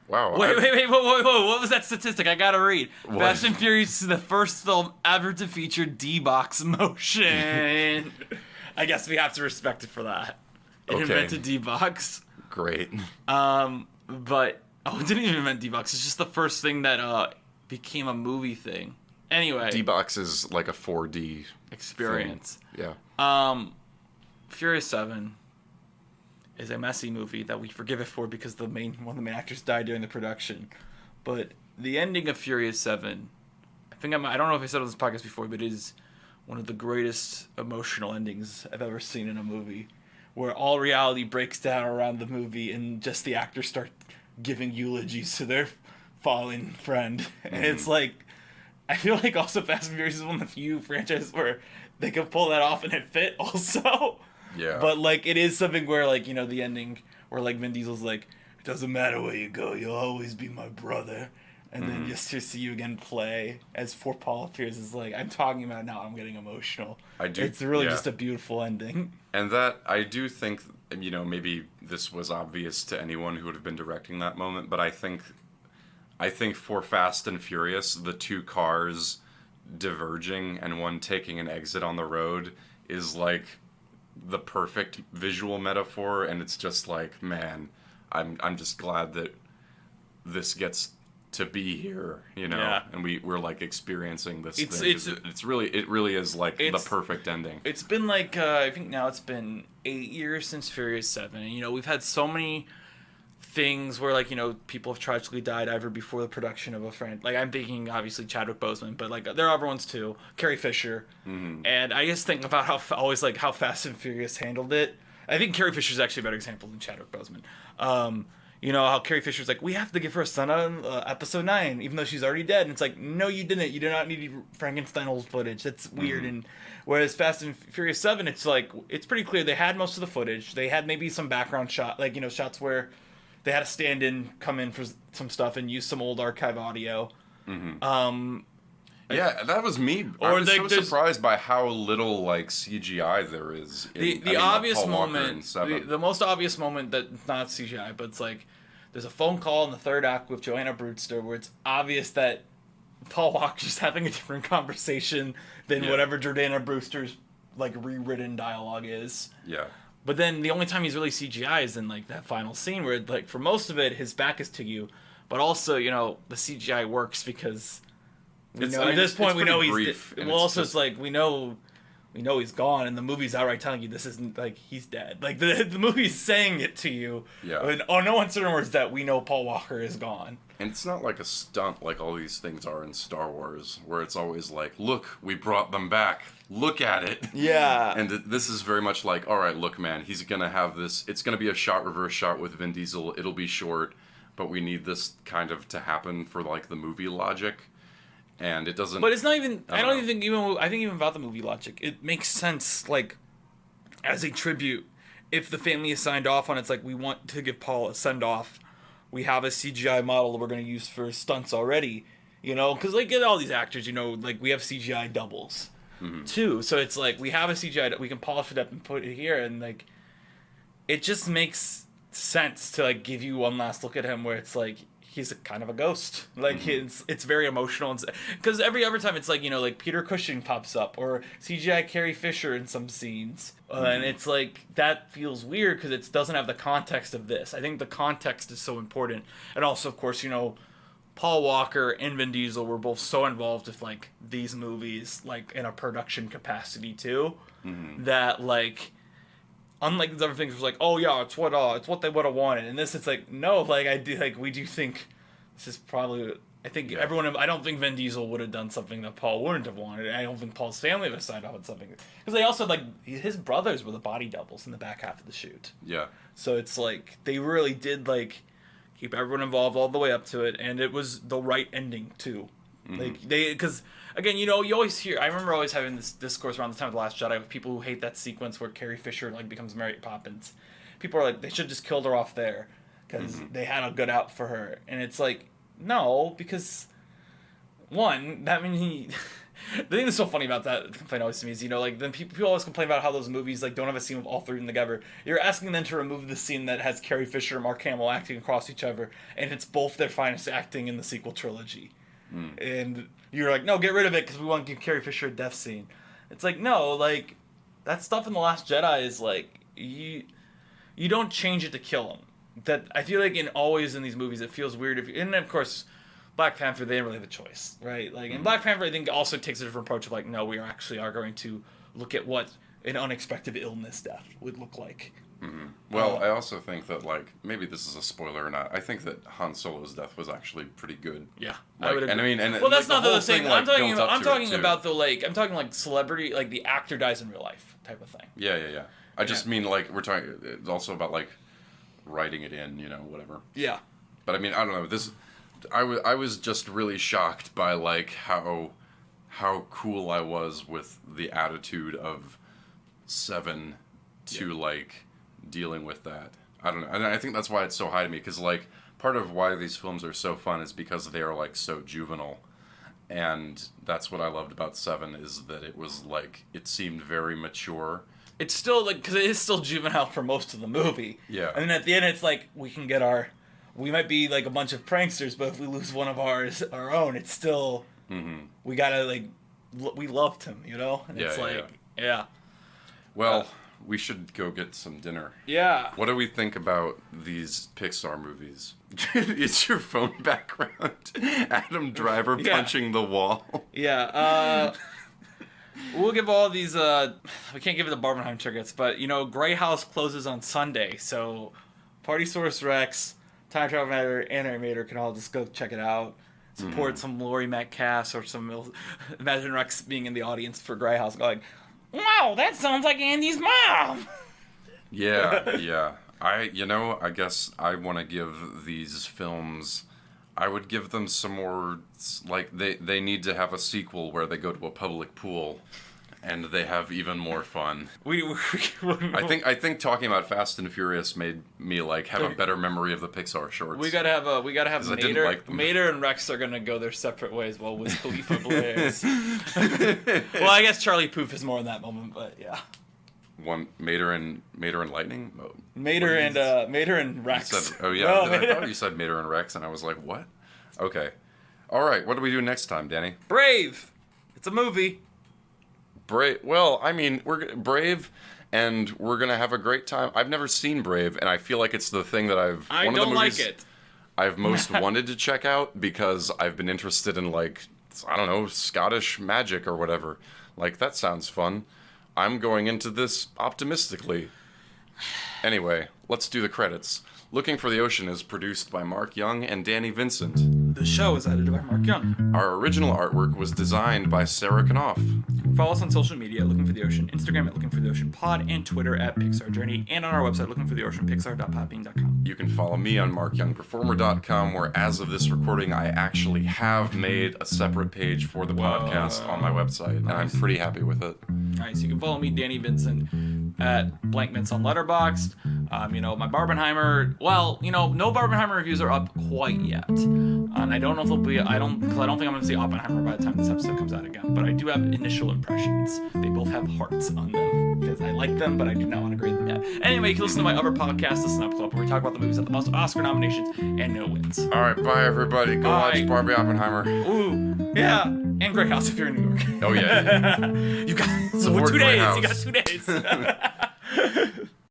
Wow. Wait, whoa. What was that statistic? I gotta read. What? Fast and Furious is the first film ever to feature D-Box motion. I guess we have to respect it for that. It invented D-Box. Great. But, it didn't even invent D-Box. It's just the first thing that became a movie thing. Anyway. D-Box is like a 4D experience. Thing. Yeah. Furious 7 is a messy movie that we forgive it for because one of the main actors died during the production. But the ending of Furious 7, I I don't know if I said it on this podcast before, but it is one of the greatest emotional endings I've ever seen in a movie, where all reality breaks down around the movie and just the actors start giving eulogies to their fallen friend. And it's like, I feel like also Fast and Furious is one of the few franchises where they could pull that off and it fit also. Yeah. But like, it is something where like, you know, the ending where like Vin Diesel's like, it doesn't matter where you go, you'll always be my brother. And then just to see you again play as for Paul appears is like, I'm talking about now, I'm getting emotional. I do. It's really just a beautiful ending. And that, I do think, you know, maybe this was obvious to anyone who would have been directing that moment, but I think for Fast and Furious, the two cars diverging and one taking an exit on the road is like the perfect visual metaphor, and it's just like, man, I'm just glad that this gets to be here, you know, and we're like experiencing this thing. It really is like the perfect ending. It's been like I think now it's been 8 years since Furious 7, and you know, we've had so many things where like, you know, people have tragically died either before the production of a friend. Like I'm thinking obviously Chadwick Boseman, but like there are other ones too, Carrie Fisher, and I just think about how Fast and Furious handled it. I think Carrie Fisher's actually a better example than Chadwick Boseman. You know, how Carrie Fisher's like, we have to give her a son on episode 9, even though she's already dead. And it's like, no, you didn't. You did not need Frankenstein old footage. That's weird. And whereas Fast and Furious 7, it's like, it's pretty clear they had most of the footage. They had maybe some background shot, like, you know, shots where they had a stand-in come in for some stuff and use some old archive audio. Yeah, that was me. I was so surprised by how little like CGI there is. The obvious moment, the most obvious moment that's not CGI, but it's like there's a phone call in the third act with Joanna Brewster where it's obvious that Paul Walker's having a different conversation than whatever Jordana Brewster's like rewritten dialogue is. Yeah. But then the only time he's really CGI is in like that final scene where like for most of it his back is to you, but also, you know, the CGI works because at this point we know he's well. Also, it's like we know he's gone, and the movie's outright telling you this isn't like he's dead. Like the movie's saying it to you. Yeah. In no uncertain words that we know Paul Walker is gone. And it's not like a stunt like all these things are in Star Wars, where it's always like, look, we brought them back. Look at it. Yeah. And this is very much like, all right, look, man, he's gonna have this. It's gonna be a reverse shot with Vin Diesel. It'll be short, but we need this kind of to happen for like the movie logic. And it doesn't. But it's not even. I think even about the movie logic, it makes sense. Like, as a tribute, if the family is signed off on, it's like we want to give Paul a send off. We have a CGI model that we're going to use for stunts already. You know, because like all these actors, you know, like we have CGI doubles too. So it's like we have a CGI that we can polish it up and put it here, and like it just makes sense to like give you one last look at him where it's like. He's kind of a ghost. Like it's very emotional, because every other time it's like, you know, like Peter Cushing pops up or CGI Carrie Fisher in some scenes, and it's like that feels weird because it doesn't have the context of this. I think the context is so important, and also of course, you know, Paul Walker and Vin Diesel were both so involved with like these movies, like in a production capacity too, that like. Unlike these other things, it was like, oh yeah, it's what they would have wanted. And this, it's like, no, like we do think this is probably. I think everyone. I don't think Vin Diesel would have done something that Paul wouldn't have wanted. I don't think Paul's family would have signed off on something because they also like his brothers were the body doubles in the back half of the shoot. Yeah. So it's like they really did like keep everyone involved all the way up to it, and it was the right ending too. Like because. Again, you know, you always hear. I remember always having this discourse around the time of The Last Jedi with people who hate that sequence where Carrie Fisher like becomes Mary Poppins. People are like, they should just killed her off there because they had a good out for her, and it's like, no, because one, that means the thing that's so funny about that complaint always to me is, you know, like then people always complain about how those movies like don't have a scene with all three of them together. You're asking them to remove the scene that has Carrie Fisher and Mark Hamill acting across each other, and it's both their finest acting in the sequel trilogy, and. You're like, no, get rid of it because we want to give Carrie Fisher a death scene. It's like, no, like, that stuff in The Last Jedi is like, you don't change it to kill him. That I feel like always in these movies, it feels weird. And of course, Black Panther, they didn't really have a choice, right? Like, and Black Panther, I think, also takes a different approach of like, no, we are going to look at what an unexpected illness death would look like. Well, I also think that, like, maybe this is a spoiler or not. I think that Han Solo's death was actually pretty good. Yeah, like, I would agree. And I mean, and well, that's like, not the same. I'm talking. built up I'm to it, talking too. about the like. I'm talking like celebrity, like the actor dies in real life type of thing. Yeah. I just mean, like, we're talking. It's also about, like, writing it in, whatever. Yeah. But I mean, I don't know. I was just really shocked by, like, how cool I was with the attitude of Seven to like dealing with that. I don't know. And I think that's why it's so high to me, because, like, part of why these films are so fun is because they are, like, so juvenile. And that's what I loved about Seven, is that it was, like, it seemed very mature. It's still, like, because it is still juvenile for most of the movie. Yeah. And then at the end, it's like, we might be, like, a bunch of pranksters, but if we lose one of our own, it's still, we gotta, like, we loved him, And it's yeah. Well, we should go get some dinner. Yeah. What do we think about these Pixar movies? It's your phone background. Adam Driver punching the wall. Yeah. We'll give all these. We can't give it the Barbenheimer tickets, but Grey House closes on Sunday, so Partysaurus Rex, Time Travel Animator can all just go check it out. Support some Laurie Metcalf or some. Imagine Rex being in the audience for Grey House, going, "Wow, that sounds like Andy's mom." Yeah. I guess I want to give these films. I would give them some more, like, they need to have a sequel where they go to a public pool and they have even more fun. I think talking about Fast and Furious made me, like, have a better memory of the Pixar shorts. We gotta have Mater. Like Mater and Rex are gonna go their separate ways while Wiz Khalifa blares. Well, I guess Charlie Puth is more in that moment, but yeah. One Mater and Lightning. Mater and Rex. I thought you said Mater and Rex, and I was like, what? Okay, all right. What do we do next time, Danny? Brave. It's a movie. Brave. Well, I mean, we're Brave, and we're gonna have a great time. I've never seen Brave, and I feel like it's the thing that I don't like it. I've most wanted to check out because I've been interested in, like, I don't know, Scottish magic or whatever. Like, that sounds fun. I'm going into this optimistically. Anyway, let's do the credits. Looking for the Ocean is produced by Mark Young and Danny Vincent. The show is edited by Mark Young. Our original artwork was designed by Sarah Knopf. Follow us on social media, Looking for the Ocean, Instagram at Looking for the Ocean Pod, and Twitter at Pixar Journey, and on our website, lookingfortheoceanpixar.podbean.com. You can follow me on markyoungperformer.com, where as of this recording, I actually have made a separate page for the podcast on my website, and I'm pretty happy with it. Nice. You can follow me, Danny Vincent, at Blankmints on Letterboxd. My Barbenheimer. Well, no Barbenheimer reviews are up quite yet, and I don't know if they'll be. I don't think I'm going to see Oppenheimer by the time this episode comes out again. But I do have initial impressions. They both have hearts on them because I like them, but I do not want to grade them yet. Anyway, you can listen to my other podcast, The Snub Club, where we talk about the movies with the most Oscar nominations and no wins. All right, bye everybody. Go watch Barbie Oppenheimer. Ooh, yeah, and Grey House if you're in New York. Oh yeah. You got 2 days. House. You got 2 days.